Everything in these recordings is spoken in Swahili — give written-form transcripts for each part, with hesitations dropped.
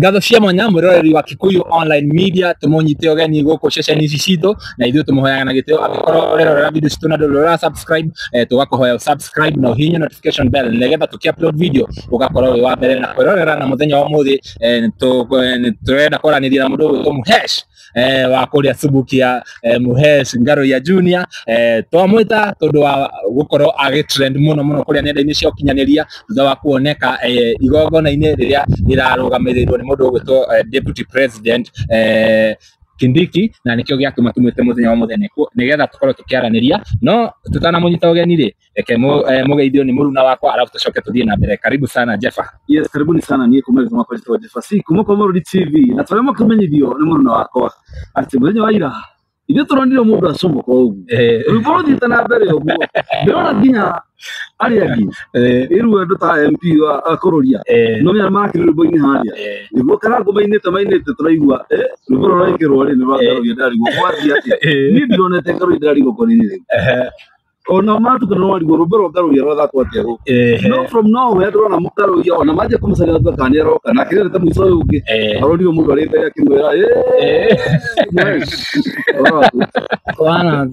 ngatho cia mwanya mwiroreri wa Kikuyu Online Media tumunyite ogeni guku ceceni ici citu na ithuĩ tumuhoyaga na gĩtĩo angĩkorwo ũrerorera video citu na ndũrora subscribe tugakuhoya subscribe na uhinye notification bell nigetha tuki-upload video ugakorwo wi wa mbere na kwĩrorera na muthenya wa ũmũthĩ turenda kwaranĩria na mũndũ ũgwĩtwo Muhesh wa kuria Subukia Muhesh Ngaruiya Junior twamwĩta tondũ wa gukorwo agĩtrend mũno kuria nenda-inĩ cia ũkinyanĩria thutha wa kuoneka igongona-inĩ rĩrĩa rĩrarũgamĩrĩrwo nĩ mũndũ ũgwĩtwo Deputy President Kindiki na nikio gĩatũma tumwĩte muthenya wa mũthenya nigetha tukorwo tukiaranĩria no tutanamũnyita ũgeni rĩ reke mũgeithio nĩ mũruna wakwa alafu tucoke tuthie na mbere. Karibu sana Jeffa. Yes, karibuni sana niĩ kuma gĩthomo kwa Jeffa si kuma kwa Mũrũri TV na tũrĩa mũkĩmenyithio nĩ mũruna wakwa atĩ mũthenya wa ira ithuĩ tũronire mũndũ acomoka ũguo rĩu thiĩte na mbere ũguo ndĩrona nginya arĩa angĩ rĩu andũ ta MP wa kũrũria no mĩa makĩrĩ rwĩmbo-inĩ harĩa nĩguo karango mainĩte tũraigua rwĩmbo rũraikĩrwo rĩ nĩ rwa Ngaruiya ndarigwo kwathiĩ atĩa niĩ ndionete Ngaruiya ndarigwo kũrĩ rĩu ona matukana no arigwo rwĩmbo rwa Ngaruiya rwathakwo atĩa gũkũ no from nowhere ndĩrona Ngaruiya ona manjia kũmũcaria thutha kana nĩaroka na kĩrĩa ta mũico ũyũ ũngĩ aronirwo mũndũ arĩ mbere akĩmwĩra Kwana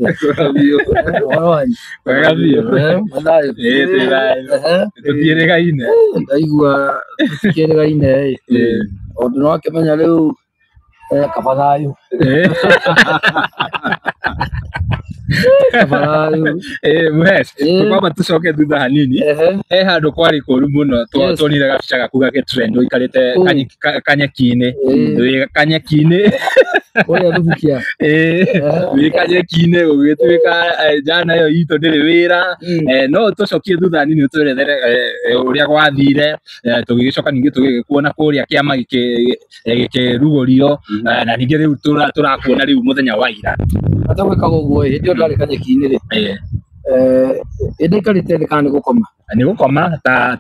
wega biũ tũtiĩrĩgaine ndaigua tũtiĩrĩgaine ũndũ no akĩmenya rĩu kaba thayũ Muhesh kwamba tucoke thutha hanini he handũ kwarĩ kũru mũno tuonire gabica gaku gagĩtrend ũikarĩte kanyeki-inĩ wĩ kanyeki-inĩ ũrĩa Subukia wĩ kanyeki-inĩ gũgĩtuĩka jana ĩyo itũ ndĩrĩ wĩra no tucokie thutha hanini ũtwerethere ũrĩa gwathire tũgĩgĩcoka ningĩ tũgĩkuona kũrĩa kĩama gĩkĩrugũrio na ningĩ rĩu tũrakuona rĩu mũthenya wa ira atagwĩkaga ũguo hĩndĩ ĩyo ndarĩ kanyeki-inĩ rĩ ĩndĩ aikarĩte thĩ kana nĩ gũkoma nĩ gũkoma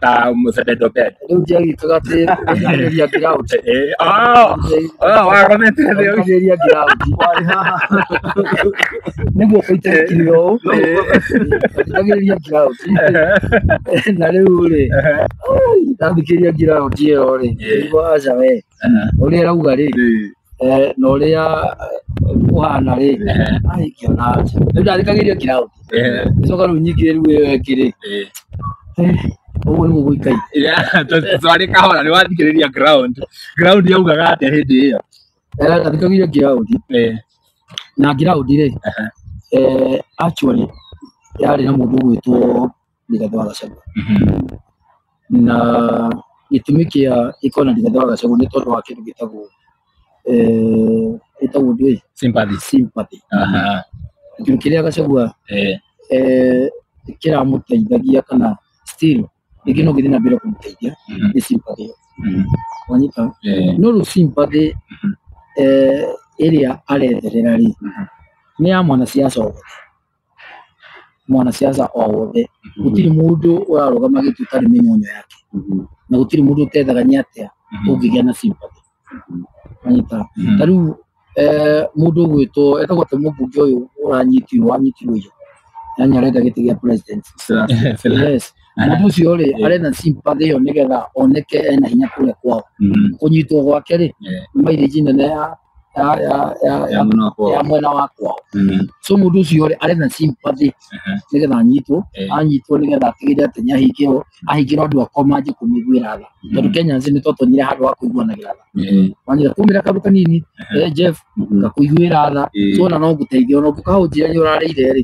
ta mũcededo bed rĩu ndiagĩkaga atĩ gũthikĩrĩria ground wakomete thĩ gũthikĩrĩria ground nĩguo kũitĩkire ũũ gũthikĩrĩria ground na rĩu rĩ ndathikĩrĩria ground ĩyo rĩ nĩguo aca we ũrĩa ĩrauga rĩ na ũrĩa ũhana rĩ aikĩona rĩu ndathikagĩria ground gĩcoka rĩu nyingĩ rĩu ĩyo ĩkĩrĩ ũguo nĩguo gũikaire twarĩ kahora nĩ wathikĩrĩria ground yaugaga atĩa hĩndĩ ĩyo ndathikagĩria ground na ground rĩ actually yarĩ na mũndũ ũgwĩtwo Rigathĩ wa Gachagua na gĩtũmi kĩa ĩkorwo na Rigathĩ wa Gachagua nĩ tondũ wa kĩndũ gĩtagwo ĩtagwo ndũĩ sympathy kĩndũ kĩrĩa Gachagua kĩramũteithagia kana still rĩngĩ no gĩthiĩ na mbere kũmũteithia nĩ sympathy wanyita no rĩu sympathy ĩrĩa aretherera rĩ nĩ ya mwanasiasa o wothe gũtirĩ mũndũ ũrarũgama gĩtĩ ũtarĩ mĩnyonyo yake na gũtirĩ mũndũ ũtethaga nĩ atĩa ũngĩgĩa na sympathy wanyita ta rĩu mũndũ ũgwĩtwo etagwo atĩ mũmbunge ũyũ wanyitirwo iyo na nĩarenda gĩtĩ gĩa president yes mũndũ ũcio rĩ arenda sympathy ĩyo nĩgetha oneke ena hinya kũrĩa kwao kũnyitwo gwake rĩ nĩ mairĩji nene ya mwena wa kwao so mũndũ ũcio rĩ arenda sympathy nĩgetha anyitwo nĩgetha atigĩrĩre atĩ nĩahingĩrwo andũ akwa manjie kũmũiguĩra tha tondũ Kenyans nĩ twatonyire handũ ha kũiguanagĩra tha wanyita kumĩra kaũndũ kanini Jeff gakũiguĩra tha so ona no ngũteithia ona ũngĩkorwo njĩra nĩ ũrarĩire rĩ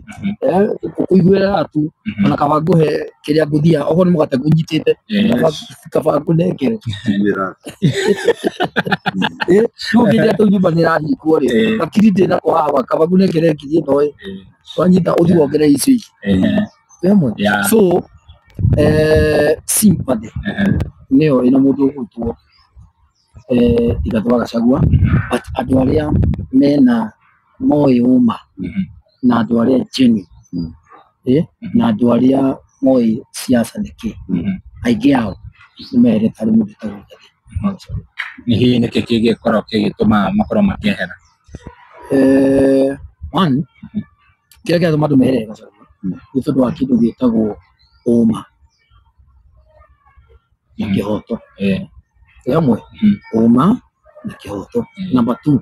gũkũiguĩra tha tu ona kaba ngũhe kĩrĩa ngũthia okorwo nĩ mũgate ngũnyitĩte kaba ngũnengere no ngĩthia tũu nyũmba nĩ ĩrahingwo rĩ akiri ndĩnako haha kaba ngũnengere ngiri ĩno ĩ wanyita ũthiĩ wongerere icio so sympathy nĩyo ĩna mũndũ ũgwĩtwo Rigathĩ wa Gachagua andũ arĩa mena moĩ ũma na andũ arĩa genuine na andũ arĩa moĩ siasa nĩkĩ aingĩ ao nĩmerĩte harĩ mũndũ ta Rigathĩ nĩ hihi nĩkĩ kĩngĩkorwo gĩgĩtũma makorwo makĩehera one kĩrĩa gĩatũma andũ mehere Gachagua nĩ tondũ wa kĩndũ gĩtagwo ũma na kĩhoto yamwe uma na kihoto number 2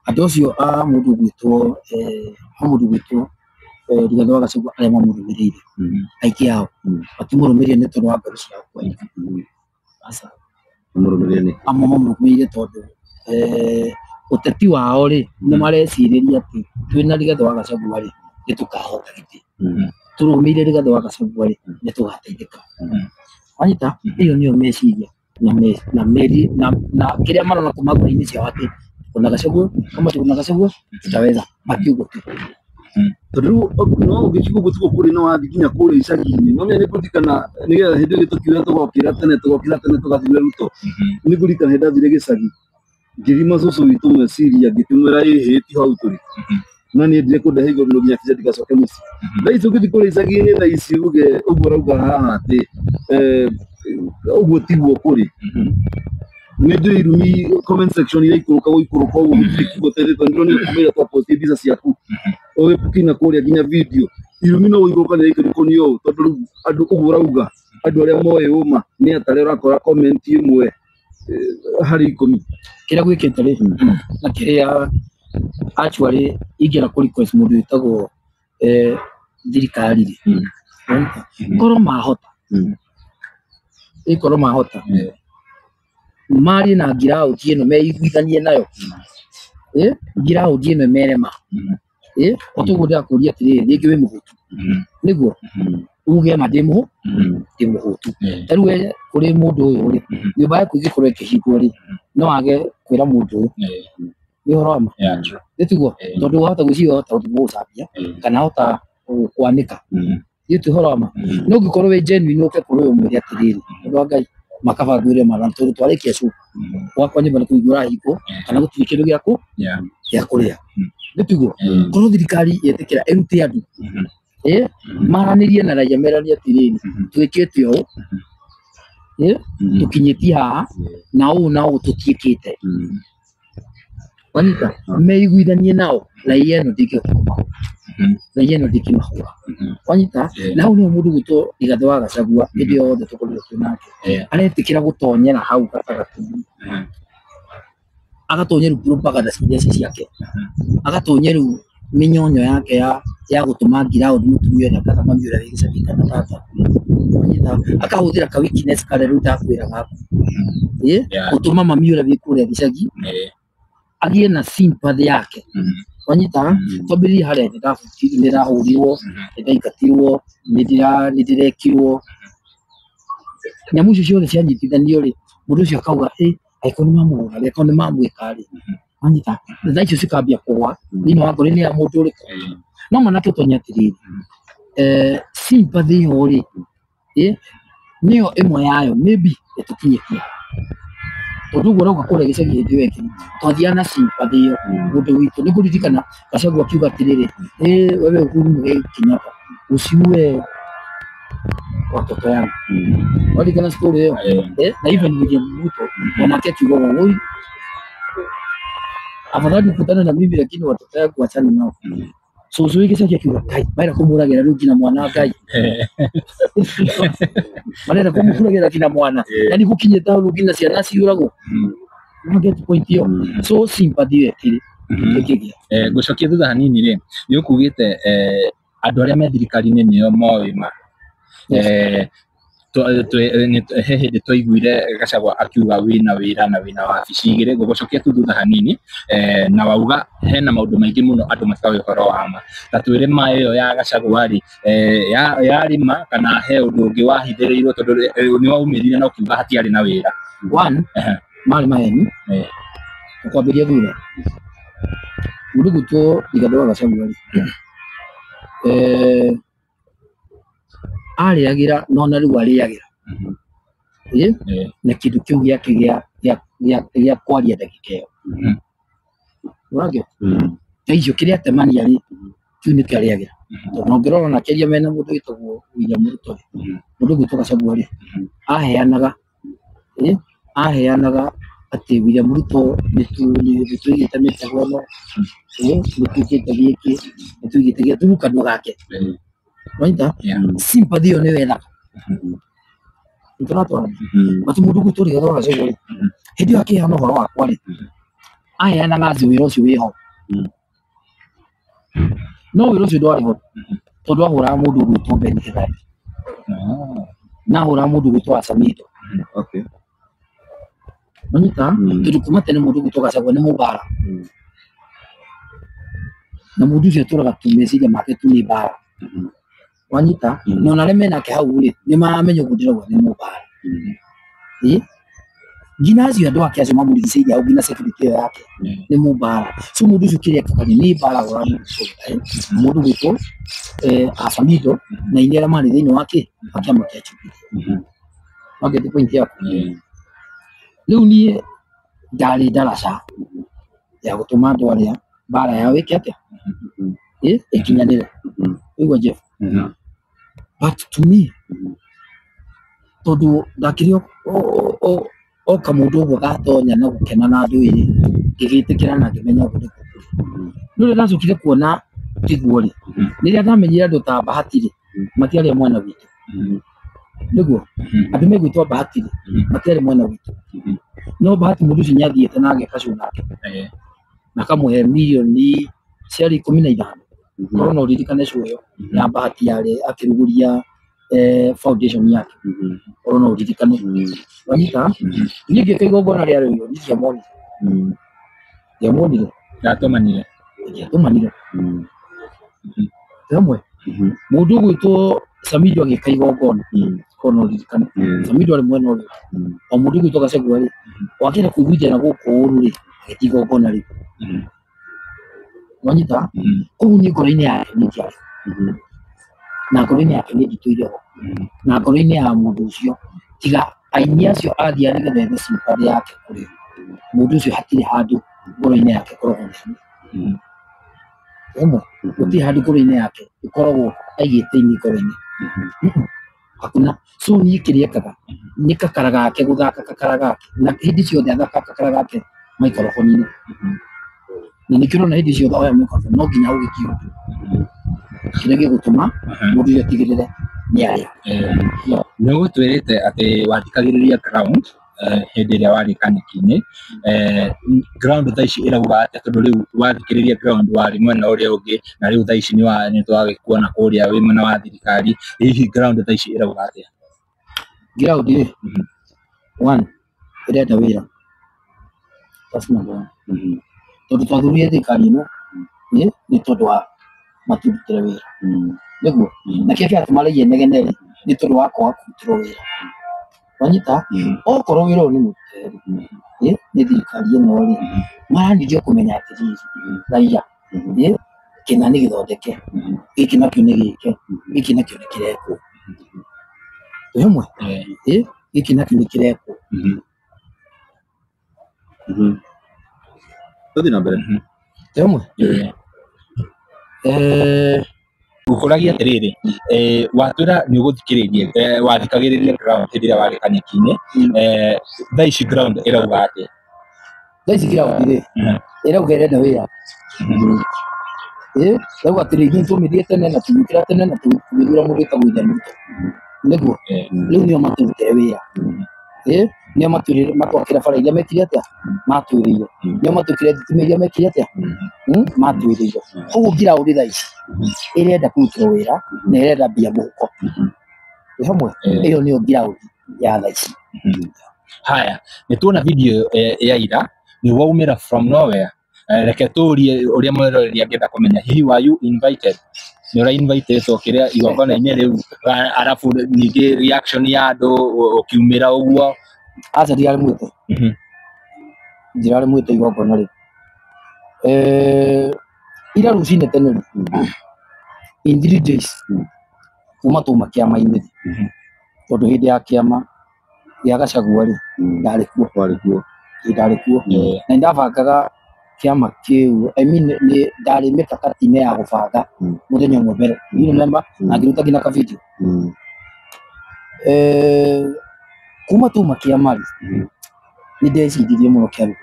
adocio a mundu gwitwo Rigathi wa Gachagua arĩa mamũrũmĩrĩire aingĩ ao matimũrũmĩrĩire nĩ tondũ wa ngoro ciao kwenda mamũrũmĩrĩire tondũ ũteti wao rĩ nĩ marecirĩria atĩ twĩna Rigathi wa Gachagua rĩ nĩ tũkahota gĩtĩ tũrũmĩrĩire Rigathi wa Gachagua rĩ nĩ tũgateithĩka wanyita hiyo nĩyo meciria na kĩrĩa marona kuma ngoro-inĩ ciao atĩ kuna Gachagua kama kuna Gachagua tutaweza makiugo tu Tadu no gĩcigo gũtuko kũrĩ no wathikinya kũrĩ icagi-inĩ no nĩ kũrikana nĩgetha hĩndĩ ĩyo tũkiuga tũgokĩra tene tũgathire Ruto nĩ kũrikana hĩndĩ athire gĩcagi ngĩrima cũcũ witũ meciria ngĩkĩmwĩra ĩhĩti hau tũrĩ na nĩ ndire kũndehe igũrũ nginya kĩca ndigacoke mũciĩ thaa ici ũgĩthiĩ kũrĩ icagi-inĩ thaa ici uge ũguo ũrauga haha atĩ ũguo tiguo kũrĩ nĩ njũĩ irumi comment section iria ikũrũka ũguo gũterĩtwo nĩ ndĩronire kũmĩra twapostia mbica ciaku ũgĩkinya kũrĩa nginya video irumi no ikũrũka nĩ ikũrũkonio ũũ tondũ rĩu andũ ũguo ũrauga andũ arĩa moĩ ũma nĩ atarĩa ũrakora comment ĩmwe harĩ 10 kĩrĩa gwĩkĩte rĩ na kĩrĩa actually ingĩra kũ request mũndũ wĩtagwo thirikari rĩ korwo mahota mari na ngiraũndi ĩno meiguithanie nayo ngiraũndi ĩno merema ũtũguo ndĩrakũria atĩrĩrĩ rĩngĩ wĩ mũhũtu nĩguo uge ma ndĩ mũhũtu tarĩu kũrĩ mũndũ ũyũ rĩ nyũmba yaku ĩngĩkorwo ĩkĩhingwo rĩ no wage kwĩra mũndũ ũyũ nĩ ũhoro wa ma nĩtiguo tondũ wahota gwĩciria wahota gũcambia kana wahota kwanĩka nĩ ũhoro wa ma no ũngĩkorwo wĩ genuine ũke kũrĩ ũyũ mwĩre atĩrĩrĩ mũndũ wa Ngai makabathũre magana tondũ twarĩkia cukuru gwakwa nyũmba nĩ kũhingwo ũrahingwo kana gũtirĩ kĩndũ gĩa kũrĩa nĩtiguo korwo thirikari yetĩkĩra ĩrute andũ maranĩrie na raia meranie atĩrĩrĩ twĩkĩte ũũ tũkinyĩtie haha na ũũ tũtiĩkĩte wanyita meiguithanie nao raia ĩno ndĩngĩmahũra wanyita na hau nĩho mũndũ gwĩtwo Rigathi wa Gachagua hĩndĩ yothe tũkorirwo twĩnake aretĩkĩra gũtonyera hau gatagatĩ agatonya rĩu propaganda ciria ciake agatonya rĩu mĩnyonyo yake ya gũtũma ngiraũndi mũtumia ũrĩa kana mami ũrĩa wĩ gĩcagi kana tata akahũthĩra ka weakness karĩa rĩu ndakwĩra gaku gũtũma mami ũrĩa wĩ kũrĩa gĩcagi agĩe na sympathy yake wanyita twambĩrĩrie harĩa nĩndahũrirwo nĩndaingatirwo nĩndĩrekirwo nyamũ icio ciothe cianyitithanio rĩ mũndũ ũcio akauga angĩkorwo nĩ mamũhũra rĩ angĩkorwo nĩ mamwĩka rĩ wanyita thaa icio cikambia kũgwa thĩinĩ wa ngoro-inĩ ya mũndũ ũrĩkũ no manake ũtonya atĩrĩrĩ sympathy ĩyo rĩ nĩyo ĩmwe yayo maybe ĩtũkinyĩtie tondũ ũguo ũrauga kũrĩa gĩcagi hĩndĩ ĩyo ĩngĩ twathiaga na sympathy ĩyo mũndũ witũ nĩ kũririkana Gachagua akiuga atĩrĩrĩ wewe Uhuru Muigai Kenyatta usiue watoto yangu walikana story hiyo na even William Ruto wanake akiuga woi afadhali kukutana na mimi lakini watoto yangu wachana nao so hiki sasa kiwa kai baada kumuragira rĩu kina mwana Ngai baada kumuragira kina mwana yani gukinyeta rĩu kina ciana ciuragwo no get point hiyo so sympathy ĩkĩrĩ ngũcokia thutha hanini rĩ nĩ ũkugĩte andũ arĩa me thirikari-inĩ nĩo moĩ ma hĩndĩ twaiguire Gachagua akiuga wĩna wĩra na wĩna wabici igĩrĩ ngũcokia tu thutha hanini na wauga hena maũndũ maingĩ mũno andũ matoĩ ũhoro wama ta twĩre ma ĩyo ya Gachagua rĩ yarĩ kana he ũndũ ũngĩ wahithĩrĩirwo tondũ nĩ waumĩrire na ũkiuga hatiarĩ na wĩra one marĩ maheni ũkwambĩria thutha mũndũ gwĩtwo Rigathi wa Gachagua arĩagĩra no na rĩu arĩagĩra na kĩndũ kĩu gĩake gĩa kwaria ndagĩka ĩyo ũragĩa ta icio kĩrĩa atemania rĩ kĩu nĩkĩo arĩagĩra tondũ ũngĩrora na kĩrĩa mena mũndũ wĩtagwo William Ruto mũndũ gwĩtwo Gachagua rĩ aheanaga atĩ William Ruto nĩtũigĩte mĩtego ĩno nĩtũigĩte gĩkĩ nĩtũigĩte gĩtũmu kanua gake wanyita sympathy ĩyo nĩ wethaga Nitũratwara bati mũndũ gũtũrĩ gathora cegũ hĩndĩ yake hano horo wakwa rĩ aya na ngazi wĩra ũcio wĩho no wĩra ũcio ndwarĩ ho tondũ ahũraga mũndũ gwĩtwo Ben Kĩthari na ahũraga mũndũ gwĩtwo Asamito Okay. Manyita tondũ kuma tene mũndũ gwĩtwo Gachagua nĩ mũmbara na mũndũ ũcio atũraga tu meciria make tu nĩ mbara wanyita no na arĩa menake hau rĩ nĩ maramenya ũguo ndĩrauga nĩ mũmbara ngina acio andũ ake acio mamũrigicĩirie hau ngina security ĩyo yake nĩ mũmbara so mũndũ ũcio kĩrĩa ekaga nĩ mbara hũraga mũndũ gwĩtwo Asamito na inya arĩa marĩ thĩinĩ wake akĩama kĩa Jubilee wagete point yaku rĩu niĩ ndarĩ ndaraca ya gũtũma andũ arĩa mbara yao ĩke atĩa ĩkinyanĩre ũiguo Jeff but to me tondũ ndakĩrĩ o kamũndũ ũguo gatonya na gũkena na andũ ĩrĩ ngĩgĩtĩkĩra na ngĩmenya ũguo nĩ rĩrĩa ndacokire kuona tiguo rĩ rĩrĩa ndamenyire andũ ta Bahati rĩ matiarĩ mwana witũ nĩguo andũ megwĩtwo Bahati rĩ matiarĩ mwana witũ no Bahati mũndũ ũcio nĩathiĩte na ageka show nake na kamũhe milioni ciarĩ 15 korwo no ririkane show ĩyo ya Bahati yarĩ akĩrugũria foundation yake korwo no ririkane wanyita niĩ ngĩka igongona rĩa rĩo ndiamonire ndatumanire rĩmwe mũndũ gwĩtwo Samido agĩka igongona korwo no ririkane Samido arĩ mwena ũrĩa o mũndũ gwĩtwo Gachagua rĩ wakĩra kũiguithia gũkũ ũru rĩ agĩka igongona rĩ wanyita kũu nĩ ngoro-inĩ yake nĩkĩarĩ na ngoro-inĩ yake nĩ nditũire ho na ngoro-inĩ ya mũndũ ũcio tiga aini acio athiaga nĩgetha ethe sympathy yake kũrĩ mũndũ ũcio hatirĩ handũ ngoro-inĩ yake koragwo rĩmwe gũtirĩ handũ ngoro-inĩ yake ĩkoragwo aigĩte ini ngoro-inĩ hakuna so niĩ kĩrĩa ekaga nĩ kakara gake gũthaka kakara gake na hĩndĩ ciothe athaka kakara gake maikroboni-inĩ na nĩkĩrona hĩndĩ ciothe oya maikroboni no nginya ũgĩkiu kĩrĩa gĩgũtũma mũndũ ũcio atigĩrĩre nĩ arĩa nĩ ũgũtwĩrĩte atĩ wathikagĩrĩria ground hĩndĩ ĩrĩa warĩ kaniki-inĩ ground thaa ici ĩrauga atĩa tondũ rĩu wathikĩrĩria ground warĩ mwena ũrĩa ũngĩ na rĩu thaa ici nĩtwagĩkuona kũrĩa wĩ mwena wa thirikari hihi ground thaa ici ĩrauga atĩa ground rĩ one ĩrenda wĩra tondũ twathurire thirikari ĩno nĩ tondũ wa matũrutĩre wĩra nĩguo na kĩrĩa kĩratũmarĩgia negene rĩ nĩ tondũ wa kwaga kũrutĩrwo wĩra wanyita okorwo wĩra ũyũ nĩ mũrutĩre nĩ thirikari ĩno rĩ maranirio kũmenya atĩrĩrĩ raiya kĩna nĩ gĩthondeke gĩkĩ nakĩo nĩ gĩke gĩkĩ nakĩo nĩ kĩrekwo rĩmwe gĩkĩ nakĩo nĩ kĩrekwo tũthiĩ na mbere rĩmwe gũkũragia atĩrĩrĩ watwĩra nĩ ũgũthikĩrĩrie wathikagĩrĩria ground hĩndĩ ĩrĩa warĩ kaniki-inĩ thaa ici ground ĩrauga atĩa thaa ici ground rĩ ĩrauga ĩrenda wĩra rauga atĩrĩrĩ ithuĩ tũmĩthire tene na tũgĩũkĩra tene na tũgĩthura mũndũ wĩtagwo William Ruto nĩguo rĩu nĩo matũrutĩre wĩra nĩo matwakĩra bara iria mekire atĩa matwĩrĩire nĩo matwĩkĩre thitima iria mekire atĩa matwĩrĩire koguo ground thaa ici ĩrenda kũrutĩrwo wĩra na ĩrenda mbia mũhuko hamwe ĩyo nĩyo ground ya thaa ici haya nĩtuona video ya ira nĩ waumĩra from nowhere reke tũrie ũrĩa mwĩroreri angĩenda kũmenya hihi were you invited nĩ ũra invitĩtwo kĩrĩa igongona-inĩ rĩu arabu ningĩ reaction ya andũ ũkiumĩra ũguo aca ndirarĩ mwĩte igongona rĩu ira rũcinĩ tene in 3 days kuma tũma kĩama-inĩ tondũ hĩndĩ ya kĩama gĩa Gachagua rĩ ndarĩ kuo na ndabangaga kĩama kĩu ndarĩ mĩkakati-inĩ ya gũbanga mũthenya ũmwe mbere you remember na ngĩruta nginya ka video kuma tũma kĩama rĩ nĩ ndeciririe mũno kĩarĩ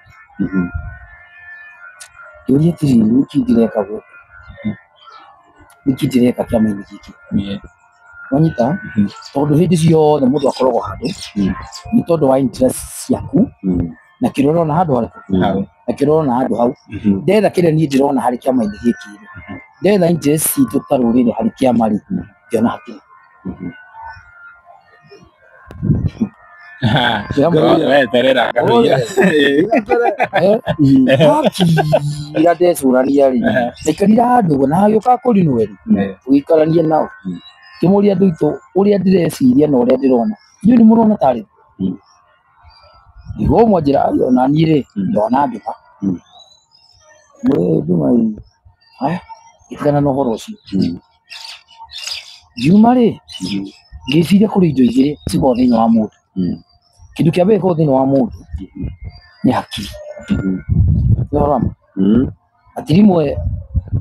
yũria atĩrĩrĩ nĩkĩ ndĩreka gũkũ nĩkĩ ndĩreka kĩama-inĩ gĩkĩ wanyita tondu hindi ciothe mundu akoragwo handu ni tondu wa interest ciaku na kiroro na handu hariku na kiroro na handu hau ndetha kiria ni ndirona hari kiama-ini giki ndetha interest citu ta ruriri hari kiama ri ndiona hakiri ira ndecurania ri ikarira handu na gĩũka kũrinwo ri tũgĩikarania nao kĩmũria andũ aitũ ũrĩa ndĩreciria na ũrĩa ndĩrona inyuĩ nĩ mũrona tarĩ igũrũ mwanjĩra ona niĩ rĩ ndona nduka nduma haya itigana na ũhoro ũcio ngiuma rĩ ngĩciria kũrĩ indo igĩrĩ cikoragwo thĩinĩ wa mũndũ kĩndũ kĩa mbere gĩkoragwo thĩinĩ wa mũndũ nĩ hakiri nĩũrona atĩ rĩmwe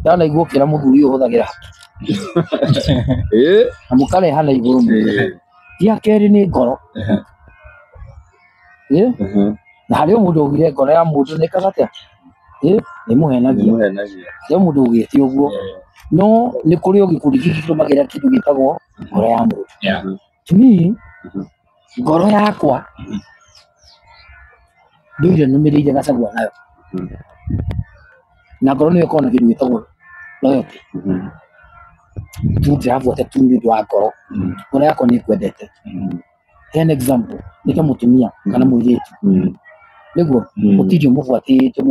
ndanaigua ũkĩra mũthuri ũyũ ũhũthagĩra hakiri na mũkarehana igũrũ mũno gĩa kerĩ nĩ ngoro na harĩ o mũndũ augire ngoro ya mũndũ nĩ ĩkaga atĩa nĩmũhenagia rĩu mũndũ ũgĩte ũguo no nĩ kũrĩ o gĩkundi gĩkĩ kĩrũmagĩrĩra kĩndũ gĩtagwo ngoro ya mũndũ to me ngoro yakwa ndũire nũmĩrĩire Gachagua nayo na ngoro nĩyo ĩkoragwo na kĩndũ gĩtagwo loyalty tu ndĩrabuata tu nĩ ũndũ wa ngoro ngoro yakwa nĩ ĩkwendete an example nĩ ta mũtumia kana mũirĩtu nĩguo ũtirĩ mũbuatĩte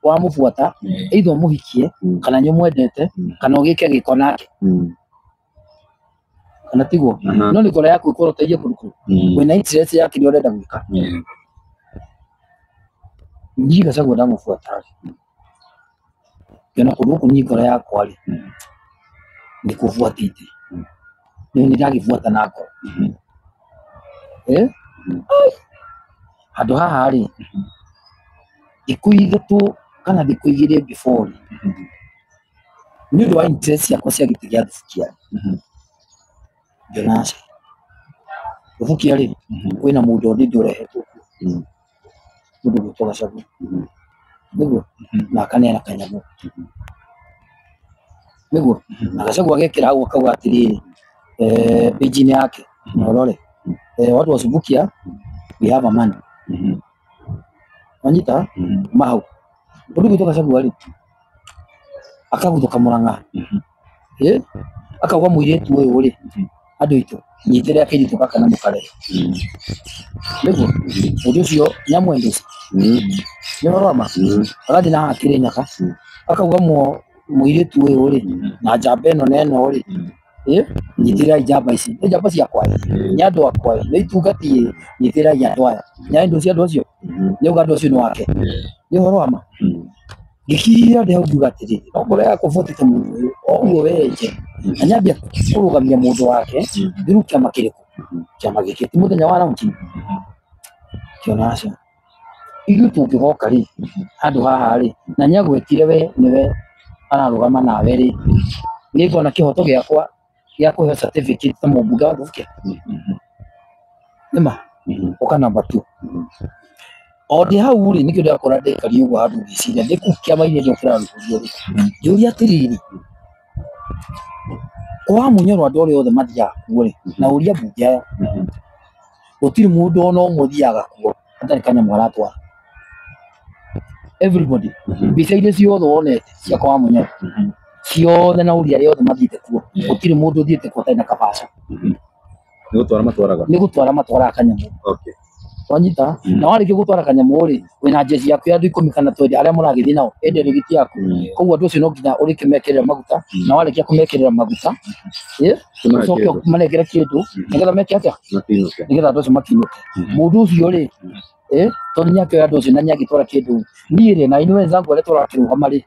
wamũbuata either ũmũhikie kana nĩ ũmwendete kana ũgĩke gĩko nake kana tiguo no nĩ ngoro yaku ĩkorwo ũteithie kũrukũ wĩna interest ya kĩrĩa ũrenda gwĩka niĩ Gachagua ndamũbuata ngĩona kũndũ gũkũ niĩ ngoro yakwa rĩ nĩ kũbuatĩte nĩ ndagĩbuata na ngoro handũ haha rĩ thikũ ithatũ kana thikũ igĩrĩ before nĩ ũndũ wa interest ciakwa cia gĩtĩ gĩa thubukia ngĩona aca thubukia rĩ kwĩna mũndũ ndĩ ũrehetwo mũndũ gwĩtwo Gachagua nĩguo na akaneana kanyamũ nĩguo na Gachagua agekĩra hau akauga atĩrĩrĩ page-inĩ yake na ũrore watu wa Subukia we have a man wanyita mahau mũndũ gwĩtwo Gachagua rĩ akagũtũka Mũrang'a akauga mũirĩtu ũyũ rĩ andũ aitũ nyitĩrĩra kĩritũ gaka na mũkarehe nĩguo ũndũ ũcio nyamwendete nĩũroma agathiĩ na hakiri nyaka akauga mũirĩtu ũyũ rĩ na njamba ĩno na ĩno rĩ nyitĩrĩrai njamba ici nĩ njamba ciakwa nĩ andũ akwa nĩ itungatie nyitĩrĩrai andũ aya nĩ indo cia andũ acio nĩ uga andũ acio nĩ wake nĩ ũhoro wa ma ngĩkira ndĩ hau ngiuga atĩrĩrĩ no ngoro yakwa ĩbuatĩte mũndũ ũyũ o ũguo wenje na nyambia kũrũgamia mũndũ wake rĩu kĩama kĩrĩkũ kĩama gĩkĩ ti mũthenya wa raũnti kĩona aca ithuĩ tũngĩgoka rĩ handũ haha rĩ na nyagwĩtire we nĩwe ararũgama nawe rĩ nĩngona kĩhoto gĩakwa gĩa kũheo certificate ta mũmbunge wa Thubukia nĩma ũka namba 2 o ndĩ hau rĩ nĩkĩo ndĩrakora ndĩkaria ũguo handũ ngĩciria ndĩ kũu kĩama-inĩ rĩo kĩrarugũrio rĩ ngĩũria atĩrĩrĩ kwa mũnyorwo andũ arĩa othe mathiaga kuo rĩ na ũria mbunge aya gũtirĩ mũndũ ona ũmwe ũthiaga kuo hatarĩ kanyamũ aratwara everybody mbica iria ciothe wonete cia kwa mũnyorwo ciothe na ũria arĩa othe mathiĩte kuo gũtirĩ mũndũ ũthiĩte kuo atarĩ na kabaca nĩ gũtwara matwaraga kanyamũ wanyita na warĩkia gũtwara kanyamũ rĩ wĩna jeshi yaku ya andũ 10 kana 20 arĩa mũragĩthiĩ nao ende rĩgiti yaku koguo andũ acio no nginya ũrĩkĩmekĩrĩra maguta na warĩkia kũmekĩrĩra maguta ũcoke ũmanengere kĩndũ nĩgetha meke atĩa nĩgetha andũ acio makinyũke mũndũ ũcio rĩ tondũ nĩakĩoya andũ acio na nĩagĩtwara kĩndũ niĩ rĩ na inyuĩ wenzangu arĩa tũrakĩrũgama rĩ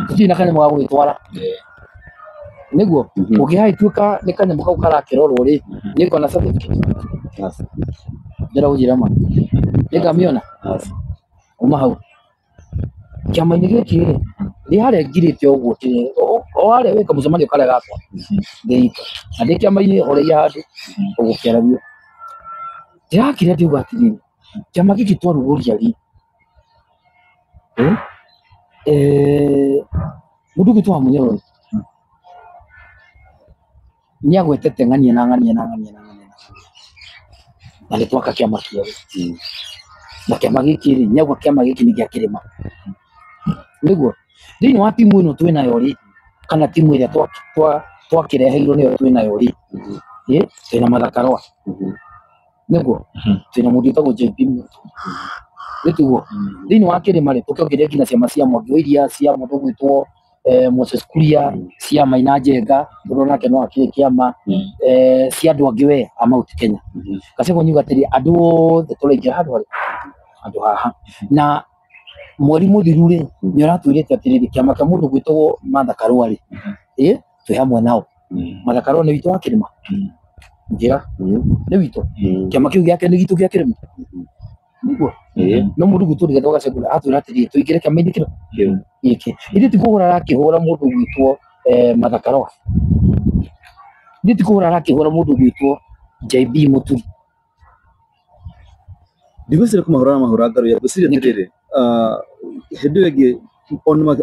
tũtirĩ na kanyamũ ga gũgĩtwara nĩguo ũngĩhagĩtuĩka nĩ kanyamũ kau karakĩrorwo rĩ nĩngona certificate ndĩra gũnjĩra ma nĩngamĩona uma hau kĩama-inĩ gĩkĩ rĩ ndĩ harĩa ngirĩte ũguo o harĩa wĩka mũcemanio karĩa gakwa ndĩika na ndĩ kĩama-inĩ ũrĩa handũ ũgũkĩaragio ndĩrakĩrĩa ndiuga atĩrĩrĩ kĩama gĩkĩ twarugũria rĩ mũndũ gwĩtwo wa Mũnyororo ni agwetete ng'ania na nĩ twaka kĩama kĩerũ na kĩama gĩkĩ rĩ nyagwa kĩama gĩkĩ nĩ gĩa kĩrĩma nĩguo thĩinĩ wa timu ĩno twĩnayo rĩ kana timu ĩrĩa twakĩreheirwo nĩyo twĩnayo rĩ twĩna Mathakarwa nĩguo twĩna mũndũ wĩtagwo JP nĩtiguo thĩinĩ wa kĩrĩma rĩ tũkĩongereria nginya ciama cia Mwangi iria cia mũndũ gwĩtwo Moses Kuria cia Maina Njenga tondũ nake no akĩrĩ kĩama cia andũ angĩ we a Mount Kenya Gachagua nĩuga atĩrĩ andũ othe tũraingĩra handũ haha na mweri mũthiru rĩ nĩ ũratwĩrĩte atĩrĩrĩ kĩama kĩa mũndũ gwĩtwo Mathakarwa rĩ twĩ hamwe nao Mathakarwa nĩ witũ wa kĩrĩma njĩra nĩ witũ kĩama kĩu gĩake nĩ gitũ gĩa kĩrĩma nĩguo no mũndũ gwitũ Rigathĩ wa Gachagua atwĩra atĩrĩrĩ tũingĩre kĩama-inĩ kĩu gĩkĩ ithe ti kũhũra arakĩhũra mũndũ gwitwo Mathakarwa ithe ti kũhũra arakĩhũra mũndũ gwitwo JB Mũturi ndigwĩciria kũmahũra ngaru ya gwĩciria atĩrĩrĩ hĩndĩ ĩyo ĩngĩ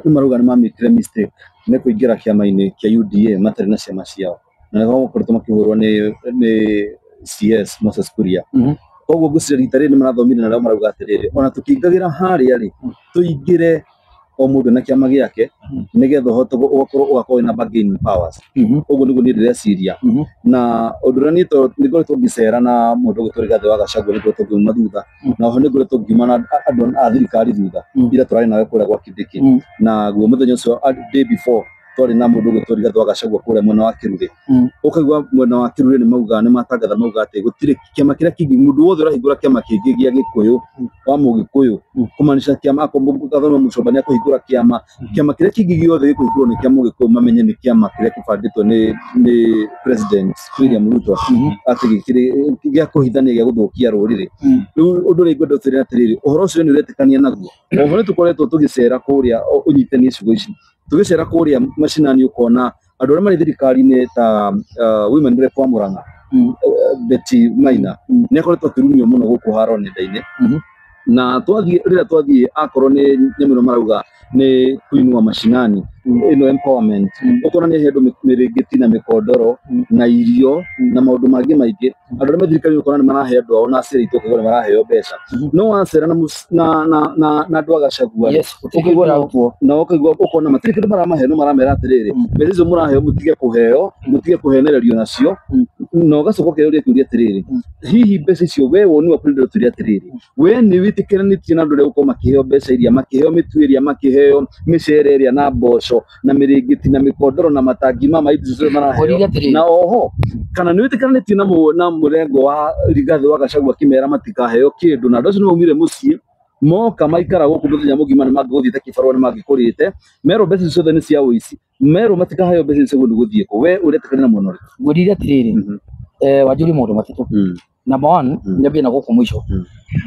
nĩ marauga nĩ mamĩkire mistake nĩ kũingĩra kĩama-inĩ kĩa UDA matarĩ na ciama ciao na nĩguo makoretwo makĩhũrwo nĩ CS Moses Kuria koguo ngwĩciria rita rĩrĩ nĩ marathomire na rĩo marauga atĩrĩrĩ ona tũkĩingagĩra harĩa rĩ tũingĩre o mũndũ na kĩama gĩake nĩgetha ũhote ũgakorwo wĩna bargaining powers ũguo nĩguo niĩ ndĩreciria na ũndũ ũrĩa niĩ nĩngoretwo ngĩcera na mũndũ gwĩtwo Rigathĩ wa Gachagua nĩngoretwo ngiuma thutha na oho nĩngoretwo ngiuma na andũ a thirikari thutha ira tũrarĩ nawe kũrĩa gwa Kindiki na guo mũthenya ũcio day before twarĩ na mũndũ gwĩtwo Rigathĩ wa Gachagua kũrĩa mwena wa Kĩrurĩ ũkaigua mwena wa Kĩrurĩ nĩ mauga nĩ matangatha mauga atĩ gũtirĩ kĩama kĩrĩa kĩngĩ mũndũ wothe ũrahingũra kĩama kĩngĩ gĩa Gĩkũyũ wa Mũgĩkũyũ kũmaanisha kĩama akomũgatho Mũcomba nĩ akũhingũra kĩama kĩrĩa kĩngĩ gĩothe gĩkũhingũrwo nĩ kĩa Mũgĩkũyũ mamenye nĩ kĩama kĩrĩa kĩbandĩtwo nĩ President William Ruto atĩ gĩkĩrĩ gĩa kũhithania gĩa gũthũkia rũrĩrĩ rĩu ũndũ ũrĩa ngwenda ũtĩrĩ atĩrĩrĩ ũhoro ũcio nĩ ũretĩkania naguo oho nĩ tũkoretwo tũgĩcera kũrĩa ũnyitani icigo ici tũgĩcera kũrĩa macinani ũkona andũ arĩa marĩ thirikari-inĩ ta Women Rep wa Mũrang'a Betty Maina nĩ akoretwo akĩrumio mũno gũkũ haro nenda-inĩ na rĩrĩa twathiĩ akorwo nĩ nyamũ ĩno marauga nĩ kũinua macinani ĩno empowerment ũkona nĩ aheandwo mĩrĩngĩti na mĩkondoro na irio na maũndũ mangĩ maingĩ andũ arĩa mathirikari ũkona nĩ marahe andũ ao na acĩri itũkagwo nĩ maraheo mbeca no wacera na andũ a Gachagua na ũkaigua ũkona matirĩ kĩndũ maramahe no maramera atĩrĩrĩ mbeca icio mũraheo mũtige kũhenererio nacio na ũgacoka ũkeũria kĩũria atĩrĩrĩ hihi mbeca icio we woni waku nĩ ndĩratuĩria atĩrĩrĩ we nĩ wĩtĩkĩranĩtie na andũ arĩa gũkorwo makĩheo mbeca iria makĩheo mĩtu ĩrĩa makĩheo mĩcere ĩrĩa na mboco na mĩrĩngĩti na mĩkondoro na matangi mama indo icio maraheo na oho kana nĩ wĩtĩkĩranĩtie na mũrengo wa Rigathĩ wa Gachagua akĩmera matikaheo kĩndũ na andũ acio nĩ maumire mũciĩ moka maikara gũkũ mũthenya mũgima nĩ mangĩgũthiĩte kĩbarũa nĩ mangĩkũrĩte merwo mbeca icio ciothe nĩ cia ũici merwo matikaheo mbeca icio nĩ gũthiĩ kũ we ũretĩkania na mwena ũrĩkũ ngwĩrire atĩrĩrĩ wanjũrie maũndũ matatũ number one nyambie na gũkũ mũico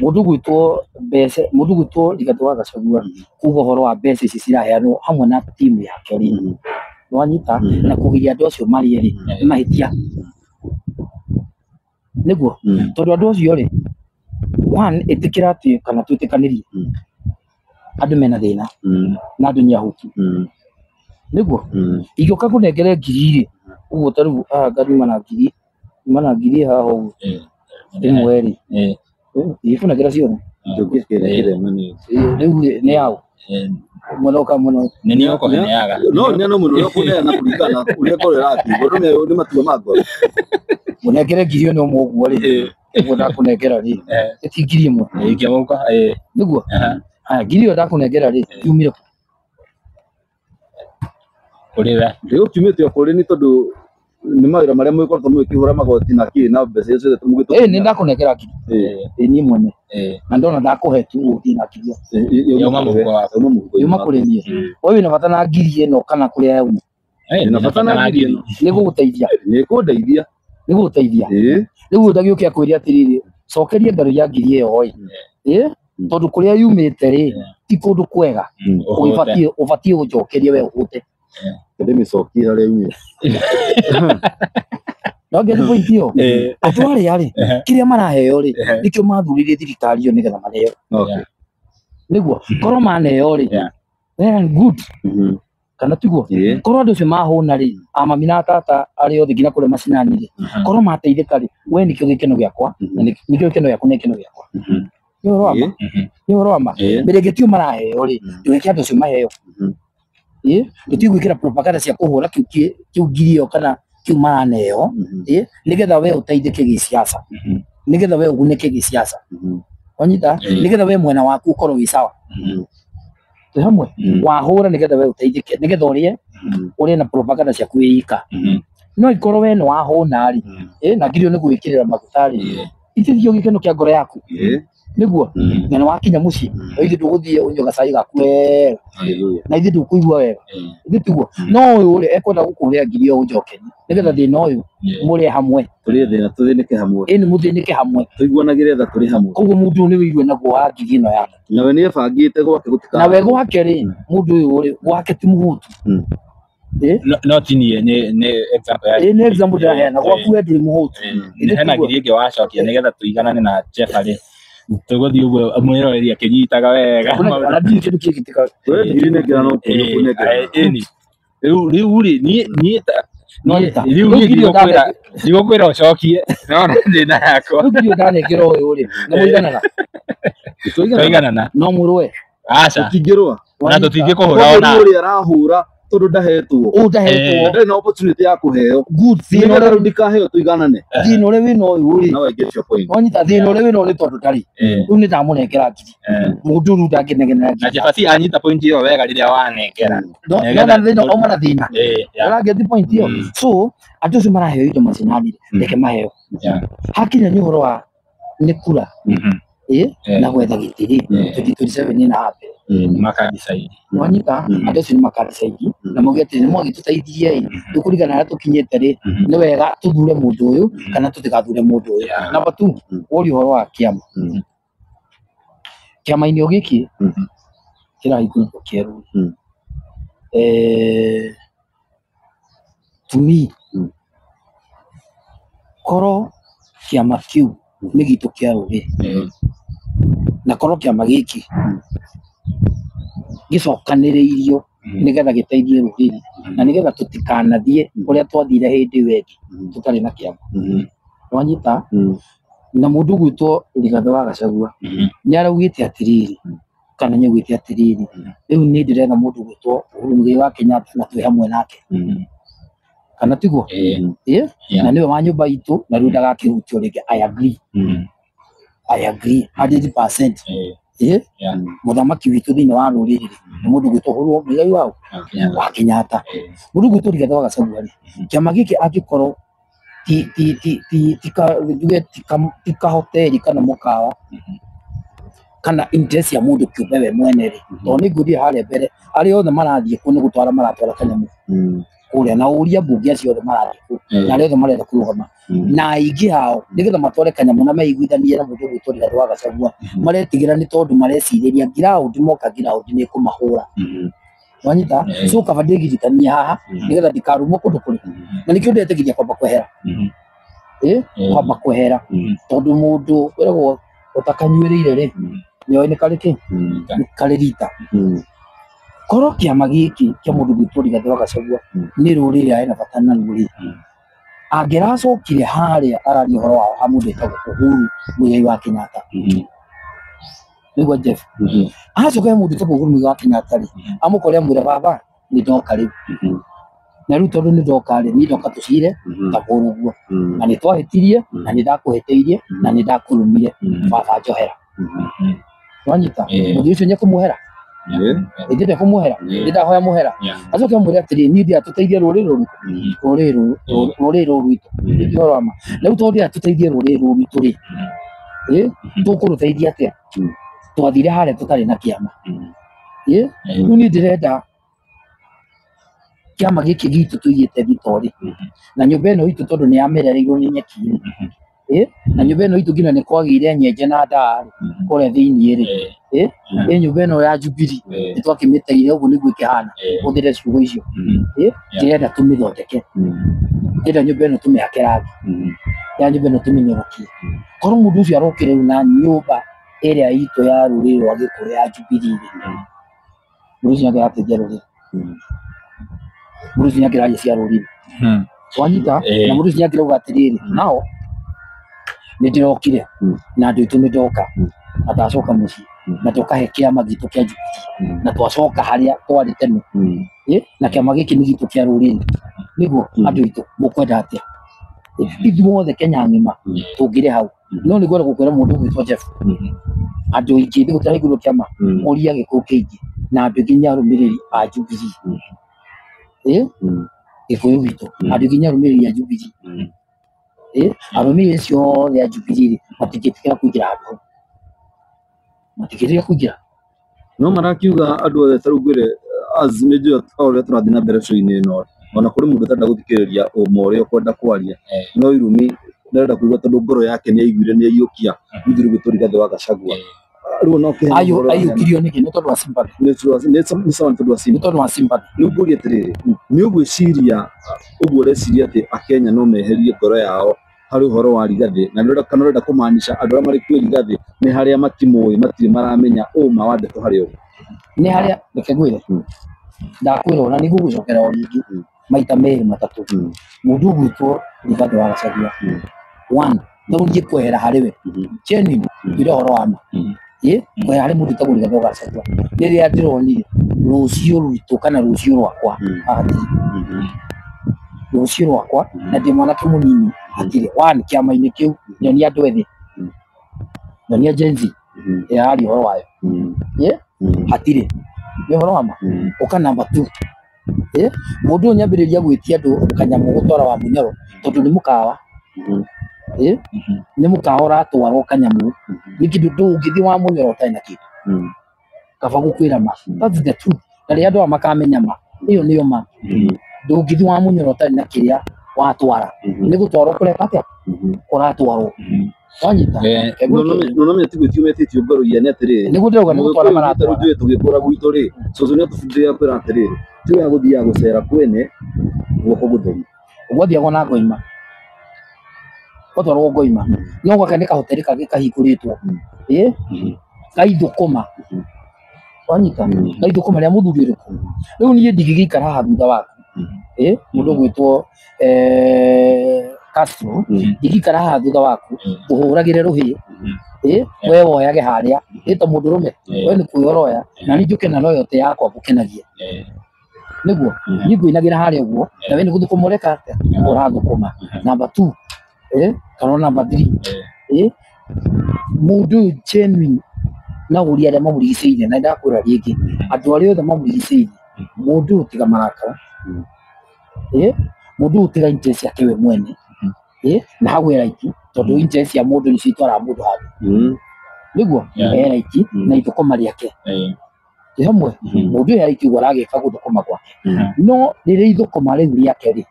mũndũ gwĩtwo Rigathĩ wa Gachagua kuga ũhoro wa mbeca ici ciraheanwo hamwe na timu yake rĩ wanyita na kũgiria andũ acio marĩ rĩ nĩ mahĩtia nĩguo tondũ andũ acio rĩ one ĩtĩkĩra atĩ kana twĩtĩkanĩrie andũ mena thĩna na andũ nĩ ahuki nĩguo ingĩũka kũnengere ngiri rĩ ũguo ta rĩu ngari mana ngiri haha ũguo ĩmwe rĩ ĩbunagĩra ciothe rĩu nĩ yaũ mũnoka mũno nĩ ũkũheneaga no mũno ũkũneana kũringana ũrĩa ngoro ĩrakĩigua nĩ matua ma ngoro mũnengere ngiri ĩno ũmwe ũguo rĩ ũguo ndakũnengera rĩ ti ngiri ĩmwe ingĩmoka nĩguo ngiri ĩyo ndakũnengera rĩ yumire kũrĩ we ndĩgũkiumĩte o kũrĩ nĩ tondũ nĩ mawĩra marĩa mũgĩkoretwo mũgĩkĩhũra magoti na kĩ na mbeca icio ciothe mũgĩtũmĩra nĩ ndakũnengera ngiri niĩ mwene na ndona ndakũhe tu ũthiĩ na ngiri yuma kũrĩ niĩ we wĩna bata na ngiri ĩno kana kũrĩa yauma na bata na ngiri ĩno nĩ gũgũteithia nĩ gũgũteithia rĩu ndagĩũke akwĩre atĩrĩrĩ cokerie ngaru ya ngiri ĩyo tondũ kũrĩa yumĩte rĩ ti kũndũ kwega ũbatiĩ gũcokerie we ũhũte ndĩmĩcokie harĩa yumĩte no ngĩthi point ĩyo andũ arĩa rĩ kĩrĩa maraheo rĩ nĩkĩo mathurire thirikari ĩyo nĩgetha mareo nĩguo korwo maneo rĩ good kana tiguo korwo andu cio mahuna ri mami na tata ari othe nginya kure macinani ri korwo mateithika ri we nikio gikeno giakwa nikio gikeno giakwa na gikeno giakwa ni uroma mirengetio maraheo ri ndweke andu cio maheo tutigwikira propaganda cia kuhura kiu ngirio kana kiu maraneo nigetha we uteithike giciaca nigetha we ugunike giciaca wanyita nigetha we mwena waku ukorwo wi sawa tu hamwe wahura nigetha we uteithike nigetha urie na propaganda cia kuika no ikorwo we no wahuna ri na ngirio ni gwikirira magutari itithio gikeno kia ngoro yaku niguo na wakinya muci ithi nduguthie unyoga cai gaku wega na ithi ndukuigua wega ithi tiguo no uyu ri ekwenda gukuria ngiri o njokeni nigetha thina uyu muri hamwe turi thina tuthinike hamwe ni muthinike hamwe tuiguanagire tha turi hamwe koguo mundu ni wigwe naguo wa ngigi ino yake na we ni ebangite gwake gutika na we gwake ri mundu uyu ri gwake ti muhutu no tinie ni example ya ni example ya na gwaku we nduri muhutu ni hena ngiri ingi wacokia nigetha tuiganane na Jeffrey tuguthi uguo mwiroreria kinyitaga wega ana ndi kindu kigitika we ngiri ni ngirano kuneka riu ri ni riu nigukwira ucokie no ndina yakwa ndio ndane kiro uyu ri na muiganana tuiganana no murwe aca tukingirwa na tutingie kuhura ona uri arahura tondu ndahetwo ndari na opportunity ya kuheo good thina uri ndikaheo tuiganane thina uri wino uyu ri no I get your point wanyita thina uri wino uri tondu tari riu ni ndamunengera ngiri mundu ru ndanginegena ngiri na Jeffrey anyita point iyo wega riria wanengera no thina omana thina arageti point iyo so andu cio maraheo indo macinani reke maheo hakinya ni uhoro wa ni kura na gwetha gitiri 2027 na hape makadicaidi wanyita andu cio ni makadicaidi na mugete ni mwagituteithie tukurigana na tukinyete ri ni wega tuthure mundu uyu kana tutigathure mundu uyu namba 2 uri uhoro wa kiama kiama-ini o giki kirahingũrĩtwo kĩerũ to me korwo kiama kĩu nĩ gitũ kĩa rũrĩrĩ na korwo kiama gĩkĩ gĩcokanĩrĩirio nigetha gĩteithie rũrĩrĩ na nigetha tũtikanathiĩ ũrĩa twathire hĩndĩ ĩyo ĩngĩ tũtarĩ na kiama wanyita na mundu gwitwo Rigathĩ wa Gachagua ni araugite atiriri kana nyugite atiriri riu ni ndirenda mundu gwitwo Uhuru Muigai wa Kenyatta na twi hamwe nake kana tiguo na niwe wa nyumba itu na riu ndagakihutio ringi I agree 100% muthamaki witu thiini wa ruriri ni mundu gwitwo Uhuru Muigai wa Kenyatta mundu gwitwo Rigathĩ wa Gachagua kiama giki angikorwo tika hoteli kana mukawa kana interest ya mundu kiumbe we mwene ri to ni nguthie haria mbere ari othe marathie ku ni gutwara maratwara kanyamu kuria na uria mbunge acio othe marathie ku na ari othe marenda kurugama na aingi hao nigetha matware kanyamu na meiguithanie na mundu gwitwo Rigathĩ wa Gachagua maretigira ni tondu mareciriria ground moka ground ni kumahura wanyita so kaba ndigirikania haha nigetha ndikarumo kundu kuri na nikio ndetegiria kwamba kwehera kwamba kwehera tondu mundu weragwo utakanyuĩrĩire ri nĩoĩ nĩ karĩ karĩ rita korwo kiama gĩkĩ kĩa mũndũ gwitwo Rigathĩ wa Gachagua nĩ rũrĩrĩ arĩ bata naruo ri angĩracokire harĩa araria ũhoro wao ha mũndũ wĩtagwo Uhuru Muigai wa Kenyatta nĩguo Jeff acoka mũndũ wĩtagwo Uhuru Muigai wa Kenyatta ri amũkore amwĩre baba nĩ ndoka rĩu na riu tondu ni ndoka ri ni ndoka tucire taburu guo na ni twahetirie na ni ndakuheteirie na ni ndakurumire baba njohera wanyita mundu ucio nya kumuhera ndinde kumuhera ndahoya muhera acoke mwire atiri ni ndia tuteithie rũrĩrĩ rwitu ndiorama riu tondu ndia tuteithie rũrĩrĩ rwitu ri tukuruteithia atia twathire haria tutari na kiama riu ni ndirenda kiama giki gitu tuigite Vitori na nyumba ino itu tondu ni amerereirwo ni nyeki na nyumba ino itu ngina ni kwagire nyenje na ndari kore thiini ri nyumba ino ya Jubilee nitwakimiteire uguo niguo ikihana uthire ciugo icio ndirenda tumithondeke ndirenda nyumba ino tumihake rangi ya nyumba ino tuminyorokie korwo mundu ucio arokire na nyumba iria itu ya rũrĩrĩ rwa Gĩkũyũ ya Jubilee mundu ucio ngiateithia rũrĩrĩ Bruce Nyakĩra cia rũrĩrĩ wanyita na Bruce Nyakĩra uga atiriri nao nĩndĩrokire na andũ aitũ nĩndoka atacoka mũciĩ na tũkahe kĩama gitũ kĩa Jubilee na twacoka harĩa twarĩ tene na kĩama gĩkĩ nĩ gitũ kĩa rũrĩrĩ nĩguo andũ aitũ mũkwenda atĩa ithuothe Kenya ng'ima tũngĩrĩ hau no nĩ gwenda gũkwĩra mũndũ gwĩtwo Jeff andũ aingĩ gũtarĩ igũrũ kĩama ũria gĩkũũ kĩingĩ na andũ aingĩ nyarũmĩrĩri a Jubilee gĩkũyũ gitũ andũ aingĩ nyarũmĩrĩri a Jubilee arũmĩrĩri ciothe a Jubilee matingĩtĩkĩra kũingĩra handũ matingĩtĩkĩra kũingĩra no marakiuga andũ othe tarĩu ngwĩre nĩnjũĩ ũrĩa tũrathiĩ na mbere show-inĩ ĩno ona kũrĩ mũndũ ũtarenda gũthikĩrĩria ũma ũrĩa ũkwenda kwaria no Irumi ndarenda kuuga tondũ ngoro yake nĩaiguire nĩaiyũkia mũthuri witũ Rigathĩ wa Gachagua rĩu no kĩhe aiyũkirio nĩkĩ nĩ tondũ wa sympathy nĩ sawa nĩ tondũ wa sympathy rĩu ngũria atĩrĩrĩ nĩ ũgwĩciria ũguo ũreciria atĩ Akenya no meherie ngoro yao harĩ ũhoro wa Rigathĩ na kana ũrenda kũmaanisha andũ arĩa marĩ kuo Rigathĩ nĩ harĩa matimũĩ matirĩ maramenya ũma wa ndeto harĩ ũguo nĩ harĩa reke ngwĩre ndakwĩra ona nĩguo gũcokera o rĩngĩ maita merĩ matatũ mũndũ ũgwĩtwo Rigathĩ wa Gachagua one no ngĩkwehera harĩ we genuine ire ũhoro wa ma kwehera harĩ mũndũ ũtagwo Rigathĩ wa Gachagua rĩrĩa ndĩronire rũciũ rwitũ kana rũciũ rwakwa rũciũ rwakwa na ndĩ mwanake mũnini hatirĩ one kĩama-inĩ kĩu nyonia andũ ethĩ nyonia Gen Z yarĩ ũhoro wayo hatirĩ nĩ ũhoro wa ma ũka number 2 mũndũ nyambĩrĩria gwĩtia andũ kanyamũ gũtwara wa Munyoro tondũ nĩ mũkawa nĩ mũkawa ũratwarwo kanyamũ nĩ kĩndũ ndũngĩthiĩ wa Munyoro ũtarĩ na kĩndũ kaba gũkwĩra ma that's the truth na rĩrĩa andũ aya makamenya ma ĩyo nĩyo ma ndũngĩthiĩ wa Munyoro ũtarĩ na kĩrĩa watwara nĩ gũtwarwo kũreka atĩa ũratwarwo wanyita no no metigwĩtio metĩtio ngoro-inĩ nĩ atĩrĩrĩ nĩguo ndĩrauga nĩ gũtwara maratwara ithuĩ tũgĩkũra gwitũ rĩ cũcũ nĩatũbundithĩtie kwĩra atĩrĩrĩ tiga gũthiaga gũcera kwene guoko gũtheri ũgwathiagwo na Ngoima ũtwarwo Ngoima no gwaka nĩ kahoteri kangĩ kahingũrĩtwo Gaithũkũma wanyita Gaithũkũma rĩa mũthuri ũrĩkũ rĩu niĩ ndingĩgĩikara haha thutha waku mũndũ ũgwĩtwo Castro ndingĩikara haha thutha waku ũhũragĩre rũhĩ we woyage harĩa ta mũndũ rũme we nĩ kwĩoroya na nĩ njũke na loyalty yakwa ngũkenagia nĩguo niĩ ngũinagĩra harĩa ũguo na we nĩ gũthũkũma ũreka atĩa ũrathũkũma number 2 kana number 3 mũndũ ũyũ genuine na ũria arĩa mamũrigicĩirie na ndakwĩra rĩngĩ andũ arĩa othe mamũrigicĩirie mũndũ ũyũ tiga marakara mũndũ ũyũ tiga interest yake we mwene na hau right tondũ interest ya mũndũ nĩ citwara mũndũ handũ nĩguo right na ithũkũma rĩake hamwe mũndũ ũyũ right ũguo aragĩka gũthũkũma gwake no rĩrĩa ithũkũma rĩu rĩake rĩ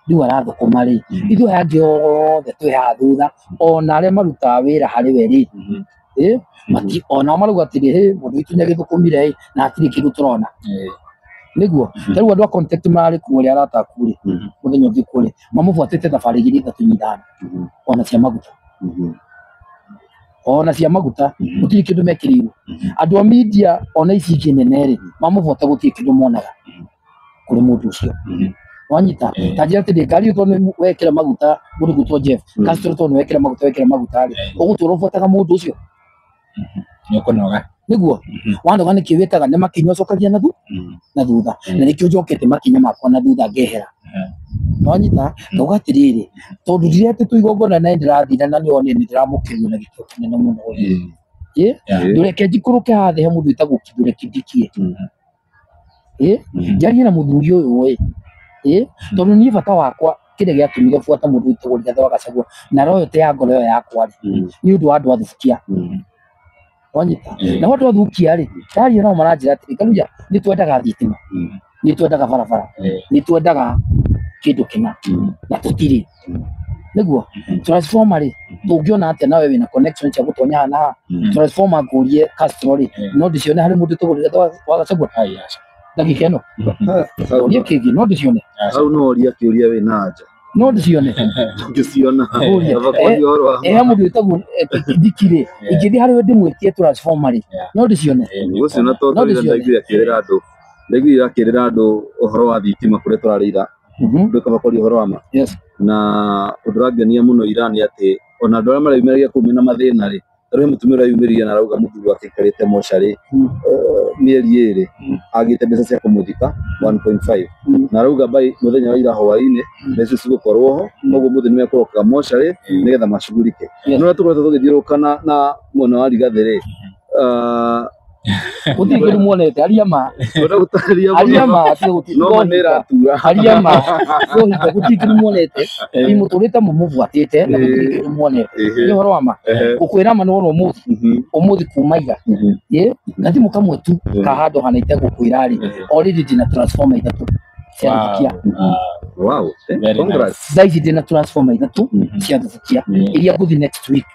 rĩu arathũkũma rĩ ithuĩ aya angĩ othe twĩ haha thutha ona arĩa marutaga wĩra harĩ we rĩ onao marauga atĩrĩ mũndũ witũ nĩagĩthũkũmire na hatirĩ kĩndũ tũrona nĩguo tarĩu andũ a contact mararĩ kuo ũrĩa arataku rĩ mũthenya ũngĩ kũrĩ mamũbuatĩte thabarĩ igĩrĩ ithatũ nyithano ona cia maguta gũtirĩ kĩndũ mekĩrĩirwo andũ a media ona ici ingĩ nene rĩ mamũbuata gũtirĩ kĩndũ monaga kũrĩ mũndũ ũcio wanyita ta njĩra atĩ ngari tondũ wekĩra maguta mũndũ gwĩtwo Jeff Castro tondũ wekĩra maguta rĩ ũgũtũra ũbuataga mũndũ ũcio nĩũkũnoga nĩguo wanoga nĩkĩo wĩtaga nĩ makinya ũcokagia na thutha na nĩkĩo njokete makinya makwa na thutha ngehera wanyita ngauga atĩrĩrĩ tondũ rĩrĩa atĩ tũigongona na ndĩrathira na nĩone nĩ ndĩramũkĩrio na gĩkĩro kĩnene mũno ndũreke njikũrũke haha thĩ he mũndũ wĩtagwo Kithure Kindiki njarie na mũthuri ũyũ tondũ niĩ bata wakwa kĩrĩa gĩatũmire buata mũndũ wĩtagwo Rigathĩ wa Gachagua na loyalty ya ngoro ĩyo yakwa rĩ nĩ ũndũ wa andũ athukia wanyita na watu wathukia rĩ tayari nao maranjĩra atĩrĩ karuja nĩ twendaga thitima nĩ twendaga barabara nĩ twendaga kĩndũ kĩna na tũtirĩ nĩguo transformer rĩ tũngĩona atĩa nawe wĩna connection cia gũtonya haha na haha transformer ngũrie Castro rĩ no ndĩcione harĩ mũndũ wĩtagwo Rigathĩ wa Gachagua ndagĩka ĩno ũria kĩngĩ no ndĩcione hau no ũria kĩũria wĩna anja no ndĩcione ngĩciona mũndũ wĩtagwo Kindiki rĩ ingĩthiĩ harĩ we ndĩmwĩtie transformer rĩ no ndĩcione gũciona tondũ ndaigua akĩrĩra andũ Ndegi yakirira andu uhoro wa thitima kuria turarira nduka bakori uhoro wa ma na udragania muno Irani ati ona andu aria marayumiragia kumi na mathina ri rĩu mutumira yumiriria na rauga muthuri wake karite mochari mieri iri agite mbeca cia kumuthika 1.5 na rauga bai muthenya wa ira hwaini mbeca cigukorwo ho noguo muthenya mekoroka mochari nigetha macugurike no tukoretwo tugithirukana na mwana wa Rigathi Utigiri muonete ariyama no manera tura ariyama so hita utigiri muonete imuturite mumuvuatite na utigiri muonete ni horo wama ukwira ma no umuthi kumaiga ye ngati mukamwe tu kahado hanaite gukwira ri already dina transformer ithatu cia wow congrats daiji dina transformer ithatu cia thukia iria guthi next week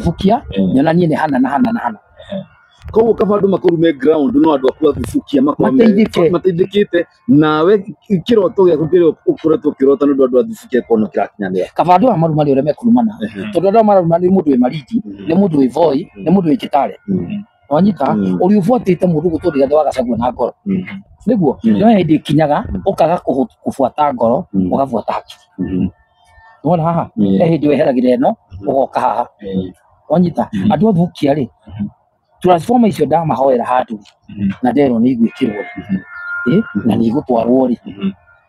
thukia nyonanie ni hana koguo kaba andu makurume ground no andu akua thufukia mateithikite nawe kiroto giaku kirio ukoretwo kirota no andu athufukia kono kirakinyanira kaba andu amaru mari uria mekurumana tondu andu amaru mari mundu we mariti ni mundu we voi ni mundu we kitare wanyita uri ufuatite mundu guturi gathe wagacagua na ngoro niguo no hindi kinyaga ukaga kufuata ngoro ugafuata haki wona haha hindi weheragire no ugoka haha wanyita andu athukia ri transformer icio ndamahoera handu na ndero ni igwikirwo na ni igutwarwo ri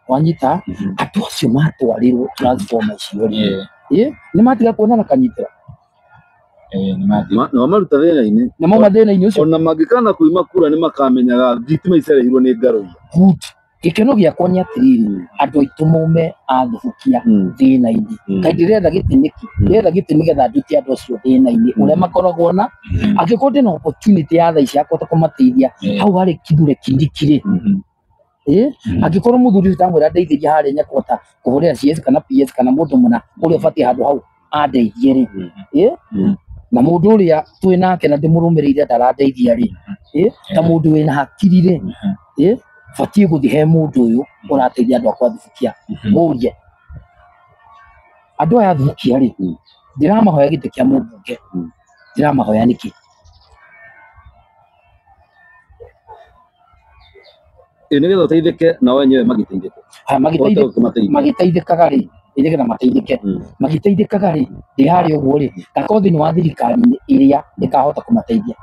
wanyita andu acio matwarirwo transformer icio ri ni matiga kuonana kanyitira no maruta thina-ini na mauma thina-ini ucio ona mangikana kuima kura ni makamenyaga thitima icerehirwo ni ngaro good gikeno giakwa ni atiriri andu aitu maume athukia thina-ini kaindi retha gitimi getha nduti andu acio thina-ini uria makoragwo na angĩkorwo ndĩna opportunity ya thaa ici ya kũhota kũmateithia hau harĩ kithure kindikire angĩkorwo mũthuri ũcio ndamwĩra ndeithĩria harĩa nyakũhota kũhũrĩra CS kana PS kana mũndũ mũna ũrĩa ũbatiĩ handũ hau andeithie rĩ na mũndũ ũrĩa twĩ nake na ndĩmũrũmĩrĩire ndarandeithia rĩ ta mũndũ wĩna hakiri rĩ batiĩ gũthiĩ he mũndũ ũyũ ũrateithia andũ akwa thukia ũrie andũ aya thukia rĩ ndiramahoya gĩtĩ kĩa mũmbunge ndiramahoya nĩkĩ nigetha ũteithĩke na wenyewe magĩteithĩkaga rĩ nigetha mateithĩke magĩteithĩkaga rĩ ndĩ harĩa ũguo rĩ ngakorwo thĩinĩ wa thirikari ĩrĩa ĩkahota kũmateithia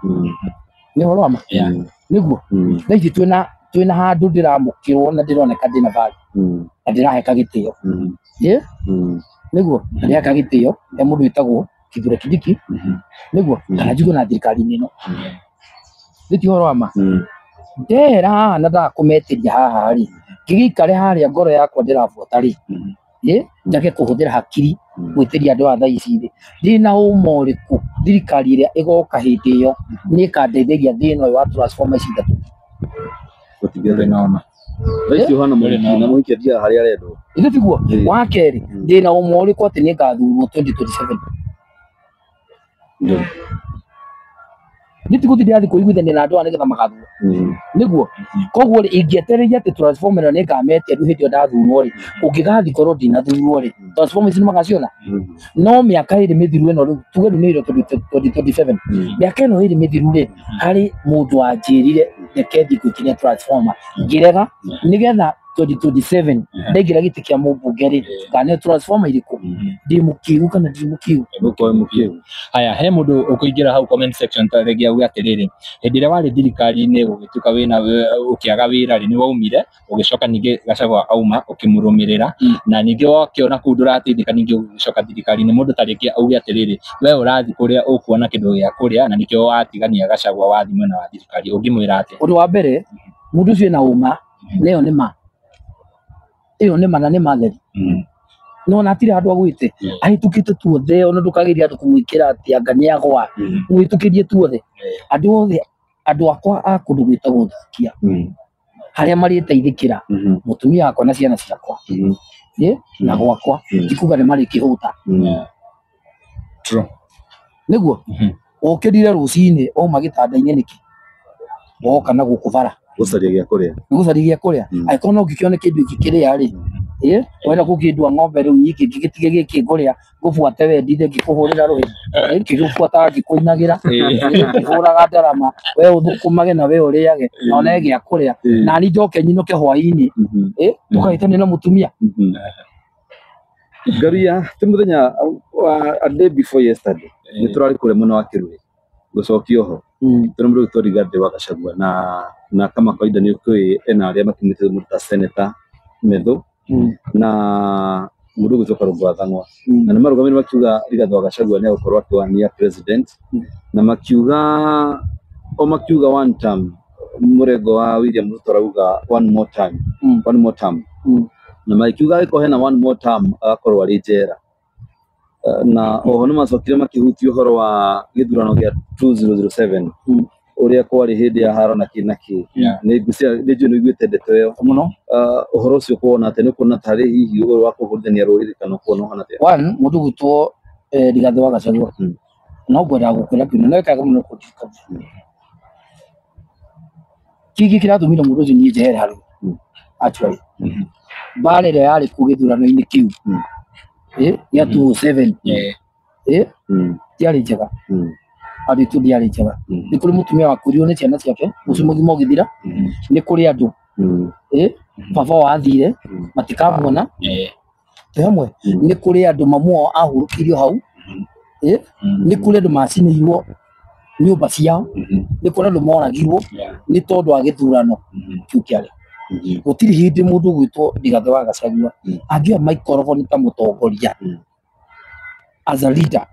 nĩ ũhoro wa ma nĩguo thaa ici twĩna handũ ndĩramũkĩrwo na ndĩroneka ndĩna value na ndĩraheka gĩtĩo nĩguo ndĩraheka gĩtĩo he mũndũ wĩtagwo Kithure Kindiki nĩguo kana njuge na thirikari-inĩ ĩno ti ũhoro wa ma ndera haha na ndakũmetĩria haha rĩ ngĩgĩikare harĩa ngoro yakwa ndĩrabuata rĩ njage kũhũthĩra hakiri gwĩtĩria andũ a thaa ici rĩ ndĩna ũma ũrĩkũ thirikari ĩrĩa ĩgoka hĩndĩ ĩyo nĩ ĩkandeithĩria thĩna ũyũ wa transformer ici ithatu gũtigĩrĩ noma icio hana mũhikia thiaga harĩa arendwo ithu tiguo wa kerĩ ndĩna ũma ũrĩkũ atĩ nĩ ngathurwo 2027 nĩtigũthi ndĩrathiĩ kũiguithania na andũ aya nĩgetha magathurwo nĩguo koguo rĩ ingĩetereria atĩ transformer ĩno nĩngametia rĩu hĩndĩ ĩyo ndathurwo rĩ ũngĩgathiĩ korwo ndinathurwo rĩ transformer ici nĩmagaciona no mĩaka ĩrĩ mĩthiru ĩno rĩu tuge rĩu nĩ 2027 mĩaka ĩno ĩrĩ mĩthiru rĩ harĩ mũndũ wanjĩrire reke thiĩ gwĩkĩria transformer ngĩrega nĩgetha 2027 ndaingĩra gĩtĩ kĩa mũmbunge rĩ kana transformer irĩkũ ndĩ mũkiu kana ndĩ mũkiu haya he mũndũ ũkũingĩra hau comment section tarĩgia auge atĩrĩrĩ hĩndĩ ĩrĩa warĩ thirikari-inĩ gũgĩtuĩka ũkĩaga wĩra rĩ nĩ waumire ũgĩcoka ningĩ Gachagua auma ũkĩmũrũmĩrĩra na ningĩ wakĩona kũu ndũrateithĩka ningĩ ũgĩcoka thirikari-inĩ mũndũ tarĩkia auge atĩrĩrĩ we ũrathiĩ kũrĩa ũkuona kĩndũ gĩa kũrĩa na nĩkĩo watigania Gachagua wathiĩ mwena wa thirikari ũngĩmwĩra atĩa ũndũ wa mbere mũndũ ũcio ena ũma na ĩyo nĩ ma na nĩ matheri no na atire andũ agwĩte ahĩtũkĩte tuothe ona ndũkageria andũ kũmwĩkĩra atĩ anga nĩ agwa mwĩtũkĩrie tuothe andũ othe andũ akwa a kũndũ gwĩtagwo thukia harĩa marĩteithĩkĩra mũtumia wakwa na ciana ciakwa na gwakwa ikuga nĩ marĩ kĩhũta nĩguo okĩrire rũcinĩ ouma gĩtanda-inĩ nĩkĩ woka na gũkũ bara gũcaria gĩa kũrĩa angĩkorwo no ngĩkĩone kĩndũ gĩkĩ kĩrĩa rĩ wenda gukindwa ng'ombe riu nyiki gitige gikiguria gubuate wendithe ngikuhurira ruhi ngigubuata ngikuinagira ngihuraga ndarama we uthukumage na we uriage none giakuria na ni njoke nyinuke hwaini tukahitania na mutumia Garia ti muthenya a day before yesterday ni turari kure muno wa Kirui gucokio ho turumuru Rigathi wa Gachagua na kama kawaida ni ukui ena aria makimite muta senator Medho na mundu gucoka Rugwa Thang'wa na marugamire makiuga Rigathi wa Gachagua ni ukorwo akiwania president na makiuga one term murego wa William Ruto rauga one more time na makiuga iko hena one more term akorwo ari njera na oho no macokire makihutia uhoro wa githurano gia 2007 uria kwari hindi ya haro na kinaki ni gucia ndio niguite ndeto yo muno uhoro ucio kuona ate ni kuona tari hihi uru wa kuhurithania ruriri kana kuona hana te one mundu gutwo Rigathi wa Gachagua no gwenda gukira kino no ikaga muno kutika kiki kiratumira mundu ucio ni njera haru actually bale yari kugithurano-ini kiu ya 27 tiari njega ari tu diari njega ni kuri mutumia wa kurio ni ciana ciake ucio mugimo githira ni kuri andu baba wathire matikamuona hamwe ni kuri andu mamuo ahurukirio hau ni kuri andu macinirwo nyumba ciao ni kuri andu moragirwo ni tondu wa githurano kiu kiari gutiri hindi mundu gwitwo Rigathi wa Gachagua angia microphone ta mutongoria as a leader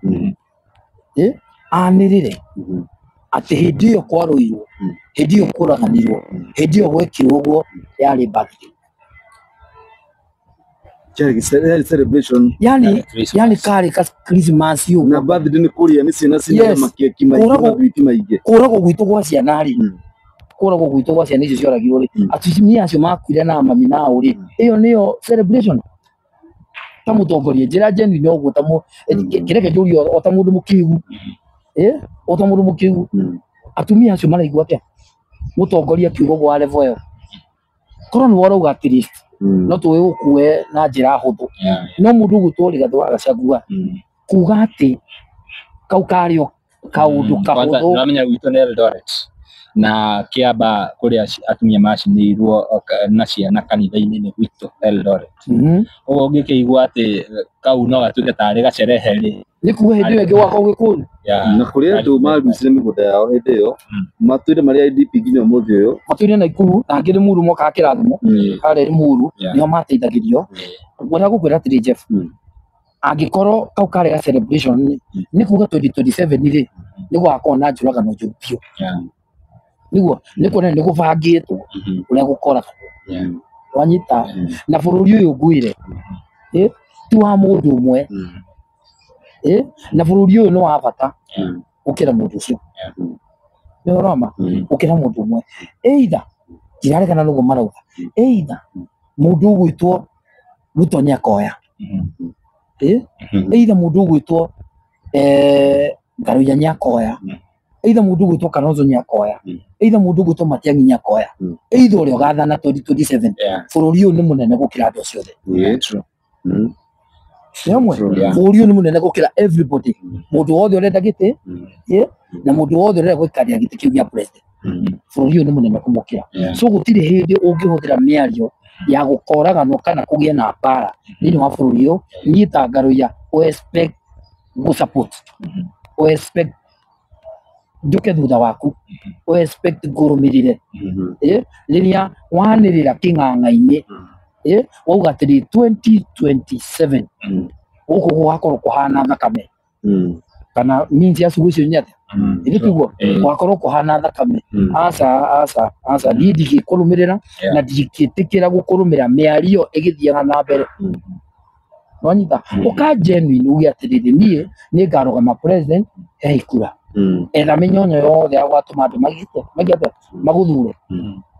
anirire ati hindi iyo kwaruirwo hindi iyo kuraganirwo hindi iyo gwekirwo uguo yari birthday celebration yani kari ka Christmas yo na birthday ni kuria ni cina makeki maingĩ kurago gwitwo gwa ciana ri kurago gwitwo gwa ciana icio cioragirwo ri atumia acio makuire na mami nao ri iyo niyo celebration ta mutongoria njira jeni no guta mu kireke njurio ota mundu mukigu ota mundu mukigu atumia acio maraigua atia mutongoria kiugo gwa level yo korwo ni warauga at least no tuwe ukue na njira huthu no mundu gutwo Rigathi wa Gachagua kuga ati kau kario kaundu kahuthu namenya gwitũ nĩ Eldoret na Kiamba kuria atumia macinirwo na ciana kanitha-inĩ nĩ gwitũ Eldoret ũguo ũngĩkĩigua atĩ kau no gatuĩke tarĩ gacerehe rĩ ni kuga hindi ĩyo ĩngĩ gwakwa Gĩkũyũ na kuri andu marucire mĩgũnda yao hindi ĩyo matuire marĩ IDP nginya ũmũthĩ ũyũ matuire Naikuru na angĩ Limuru mokaga kĩrathimo harĩa Limuru nĩo mateithagĩrio gwenda gũkwĩra atĩrĩ Jeff angĩkorwo kau karĩ ga celebration ni kuga 2027 rĩ nĩ gwakorwo na njũragano njũru biũ niguo nĩ kuona nĩ gũbangĩtwo ũrĩa gũkoragwo wanyita na bũrũri ũyũ ngwĩre tu wa mũndũ ũmwe na bũrũri ũyũ nĩ wa bata gũkĩra mũndũ ũcio nĩ ũroma gũkĩra mũndũ ũmwe either ndiraregana nĩguo marauga either mũndũ ũgwĩtwo Ruto nĩ akoya either mũndũ ũgwĩtwo Ngaruiya nĩ akoya either mũndũ ũgwĩtwo Kalonzo nĩ akoya either mũndũ ũgwĩtwo Matiang'i nĩ akoya either ũrĩa ũgathana 2027 bũrũri ũyũ nĩ mũnene gũkĩra andũ acio othe Yamwe bũrũri ũyũ nĩ mũnene gũkĩra everybody mũndũ wothe ũrenda gĩtĩ na mũndũ wothe ũrenda gũikarĩra gĩtĩ kĩu gĩa president bũrũri ũyũ nĩ mũnene kũmũkĩra so gũtirĩ hĩndĩ ũngĩhũthĩra mĩario ya gũkoraganwo kana kũgĩa na mbara thĩinĩ wa bũrũri ũyũ niĩ ta Ngaruiya expect gũ-support expect njuke thutha waku expect ngũrũmĩrĩre rĩrĩa wanĩrĩra kĩng'ang'a-inĩ wauga atĩrĩ 2027 gũkũ gũgakorwo kũhana thakame kana means ya cugu icio nĩ atĩa ithĩ tiguo gũgakorwo kũhana thakame aca niĩ ndigĩkũrũmĩrĩra na ndigĩtĩkĩra gũkũrũmĩra mĩario ĩgĩthiaga na mbere wanyita ũka genuine uge atĩrĩrĩ niĩ nĩ ngarũgama president he ikura etha mĩnyonyo yothe ya gwatũma andũ magũthure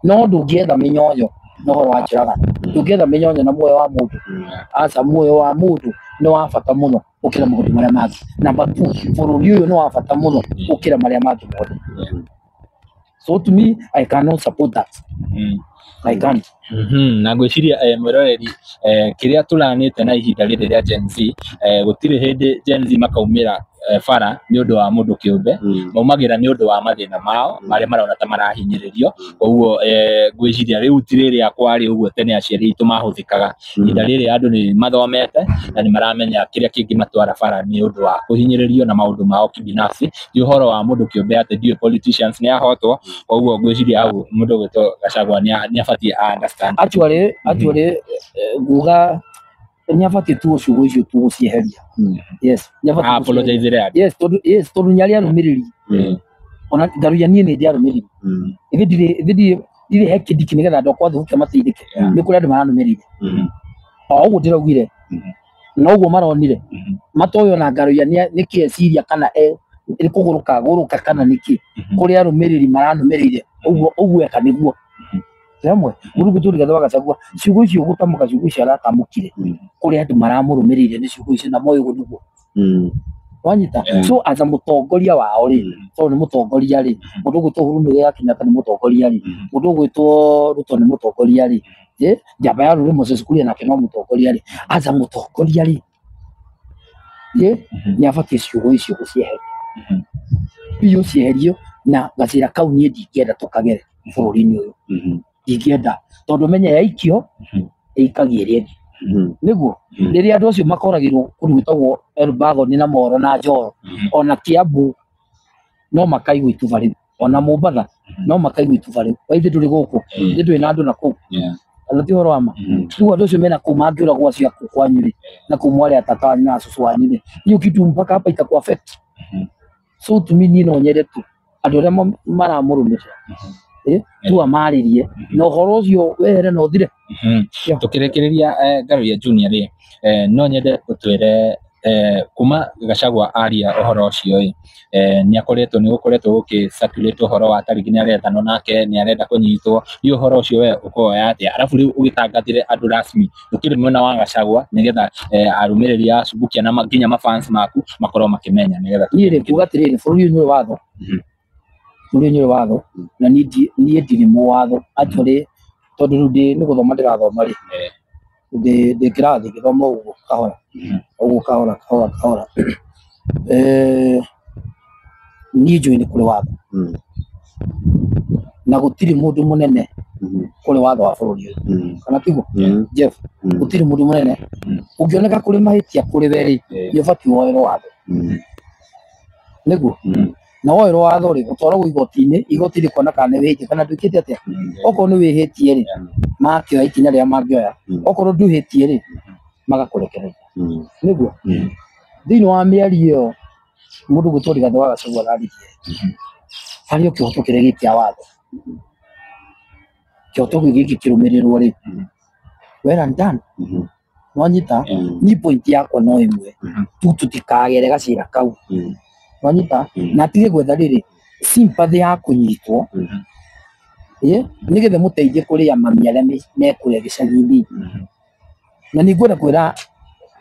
no ndũngĩetha mĩnyonyo na ũhoro wa njũragano ndũngĩetha mĩnyonyo na muoyo wa mũndũ aca muoyo wa mũndũ nĩ wa bata mũno gũkĩra maũndũ marĩa mangĩ number 2 bũrũri ũyũ nĩ wa bata mũno gũkĩra marĩa mangĩ mothe so to me I cannot support that I can't na ngwiciria mwiroreri kiria turanite na ihinda riri ria Gen Z gutiri hindi Gen Z makaumira bara ni undu wa mundu kiumbe maumagira ni undu wa mathina mao maria marona ta marahinyiririo koguo ngwiciria riu ti riri akwari uguo tene aciari itu mahuthikaga ihinda riri andu ni mathomete na ni maramenya kiria kingi matwara bara ni undu wa kuhinyiririo na maundu mao kibinafsi ti uhoro wa mundu kiumbe ati dio politicians ni ahotwo koguo ngwiciria au mundu gwitwo Gachagua ni abatie understand actually nguga ni abatie tu ciugo icio tu gucieheria yes ni abatie apologize yes tondu nyari arumiriri ona ngaruya nie ni ndi arumiriri ithidi he kindi nigetha andu akwa thukia mateithike ni kuri andu maranumirire uguo ndiraugire na uguo maronire matoyo na ngaruya ni kieciria kana iri guruka kana niki kuri arumiriri maranumirire uguo eka niguo Semwe urugu turi gatwa Gachagua ciugo icio gutamuka ciugo icio aratamukire kuri andu maramurumirire ni ciugo icio na moyo gudugo wanyita so aza mutongoria wao ri so ni mutongoria ri mundu gwitwo Uhuru Muigai Kenyatta ni mutongoria ri mundu gwitwo Ruto ni mutongoria ri jamba ya ruri Moses Kuria na kino mutongoria ri aza mutongoria ri ni abatie ciugo icio gucieheria biyo cieherio na gacira kau nie ndingenda tukagere bururi-ini uyu ndingenda tondu menye yaikio ikagiria niguo riria andu acio makoragirwo kundu gwitagwo Elbago ni na Moro na Njoro ona Kiambu no makaigwa ituba riu ona Mombatha no makaigwa ituba riu waithe nduri guku ndui na andu na kuu ana ti horo ama tu andu acio mena kuma ngiura gwa cia kwanyuri na kumwale atakani na susu wanyuri hiyo kitu mpaka hapa itakuwa affect so tumini no nyere tu andu aria maramurumira tu amaririe no horo ucio were no thire tukirekereria Ngaruya Junior ri no nyende utwire kuma Gachagua aria uhoro ucio ni gukoretwo gukicirculate uhoro wa tariki ni arethano nake ni arenda kunyitwo ni uhoro ucio we ukoya atia arafu riu ugitangathire andu rasmi ukiri mwena wa Gachagua nigetha arumiriria Subukia na nginya mafans maku makorwo makimenya nigetha ni ri kuga tiriri bururi ni watho muri watho na ni ndiri mu watho actually tondu ndi ni guthoma ndirathoma ri ndi kirathi githoma uguo kahora ni njui ni kuri watho na gutiri mundu munene kuri watho wa bururi kana tiguo Jeff gutiri mundu munene ungioneka kuri mahitia kuri weri yobati woero watho niguo na woero watho ri gutwara igoti rikona kana wihite kana ndukite atia okorwo ni wihitie ri makioya ikinya ria mangioya okorwo nduhitie ri magakurekereria niguo thini wa miari iyo mundu gutwari gatho wa Gachagua raririe hario kihoto kiregi kia watho kihoto giki kirumirirwo ri well and done wanyita ni point yakwa no imwe tutikagere gacira kau wanyita na tige gwetha riri sympathy ya kunyitwo nigethe muteithie kuri amami aria mekuria gicagi-ini na ni ngwenda kwira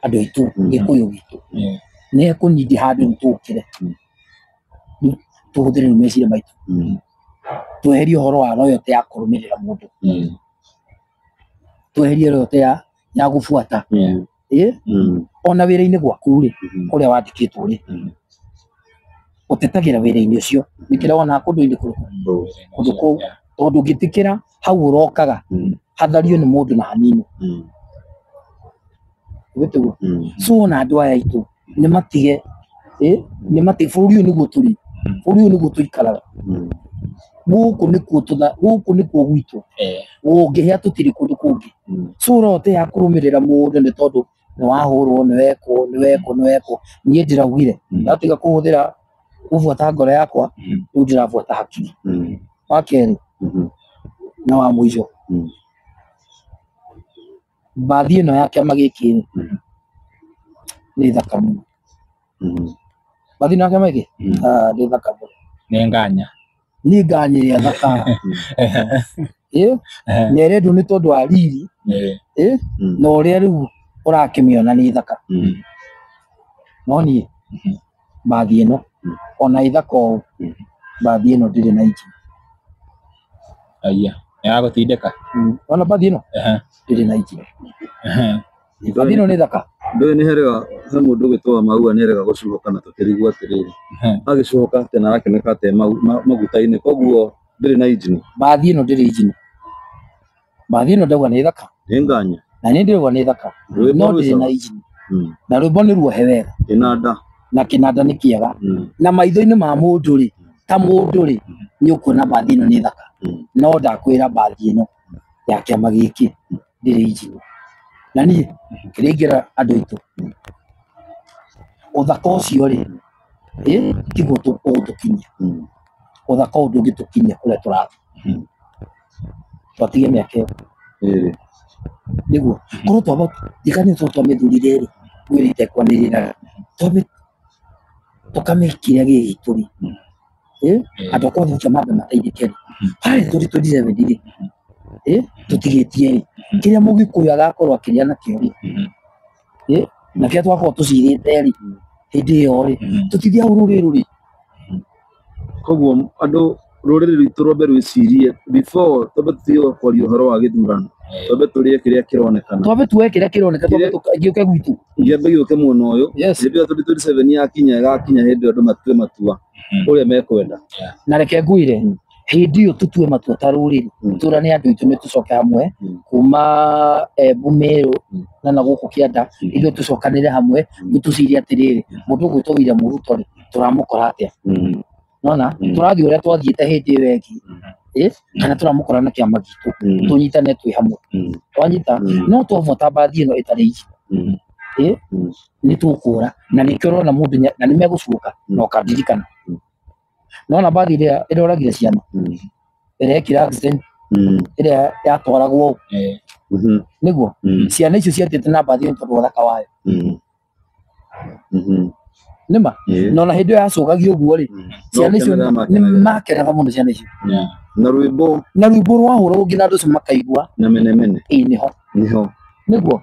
andu aitu gikuyu gitu ni ekunidi handu tukire tuhuthire meciria maitu tweherie uhoro wa loyalty ya kurumirira mundu tweherie loyalty ya gubuata ona wira-ini gwaku ri kuria wandikitwo ri utetagira wira-ini ucio nikira wona kundu-ini kundu kou tondu ngitikira hau urokaga hathario ni mundu na hanini wetu so na andu aya itu ni matige bururi uyu niguo turi bururi uyu niguo tuikaraga guku nikuo gwitu ungihia tutiri kundu kungi so rote ya kurumirira mundu ni tondu ni wahurwo ni weko nie ndiraugire ndatiga kuhuthira kuvuata ngoro yakwa riu ndiravuata hakiri wa keri na wa mwico baadhi ino ya kiama giki ni thaka muno baadhi ino ya kiama giki ni thaka muno ni nganyiri ya thaka ni rendu ni tondu wa riri na uria riu urakimiona ni thaka no ni baadhi ino ona ithaka baadhi ino ndiri na iki aya ya gutindika ona bathi no ndiri na injini bathi no nĩ thaka ndũĩ nĩ herega he mũndũ ũgĩtwa Maua nĩ herega gũcuhoka na tũkĩrigwo atĩrĩrĩ agĩcuhoka atĩ na arakĩoneka atĩ maguta-inĩ koguo ndĩrĩ na injini bathi ĩno ndĩrĩ injini bathi ĩno ndauga nĩ thaka nĩ nganya na nĩ ndĩrauga nĩ thaka no ndĩrĩ na injini na rwĩmbo nĩ ruohe wega kĩnanda na kĩnanda nĩ kĩega na maitho-inĩ ma mũndũ rĩ ta mũndũ rĩ nĩ ũkuona bathi ĩno nĩ thaka no ndakwĩra bathi ĩno ya kĩama gĩkĩ ndĩrĩ injini na niĩ kĩrĩngĩra andũ aitũ ũthaka ũcio rĩ tiguo ũgũtũkinyia ũthaka ũndũ ũngĩtũkinyia kũrĩa tũrathiĩ twatige mĩaka ĩyo nĩguo korwo twamba ndikanie twamĩthurire rĩ gwĩrĩte kwanĩrĩra twambe tũkamĩkĩra gĩgĩtũ rĩ andũ akorwo gũkia mambe mateithĩke rĩ harĩ tũrĩ 27 rĩ tũtigĩtie rĩ kĩrĩa mũgĩkũyũ agakorwo akĩrĩa nakĩo rĩ na kĩrĩa twakorwo tũcirĩte rĩ hĩndĩ ĩyo rĩ tũtithia rũrĩrĩ rĩ koguo andũ rũrĩrĩ rwitũ rwambe rwĩcirie before twambe tũtige kwaria ũhoro wa gĩthurano twambe tũrĩe kĩrĩa kĩronekana twambe tuoe kĩrĩa kĩroneka twambe gĩũke gwitũ gĩambe gĩũke mwena ũyũ hĩndĩ ĩyo 2027 yakinya ĩgakinya hĩndĩ ĩyo andũ matue matua ũrĩa mekwenda na reke ngwĩre hĩndĩ ĩyo tũtue matua ta rũrĩrĩ tũrane andũ aitũ nĩ tũcoke hamwe kuma Meru na gũkũ Kĩanda ithuĩ tũcokanĩre hamwe tũcirie atĩrĩrĩ mũndũ ũgwĩtwo William Ruto rĩ tũramũkora atĩa nona tũrathiĩ ũrĩa twathiĩte hĩndĩ ĩyo ĩngĩ kana tũramũkora na kĩama gitũ tũnyitane twĩ hamwe twanyita no twavota bathi ĩno ĩtarĩ injini nĩ tũkũra na nĩkĩo ũrona mũndũ na nĩ megũcuka na ũkandirikana nona bathi ĩrĩa ĩroragire ciana ĩrekĩra accident ĩrĩa yatwaragwo nĩguo ciana icio ciatĩte na bathi ĩyo tondũ ũthaka wayo nĩma nona hĩndĩ ĩyo yacũgagio ũguo rĩ ciana icio nĩ makenaga mũno ciana icio na rwĩmbo rwahũragwo nginya andũ acio makaigua na menemene nĩho nĩguo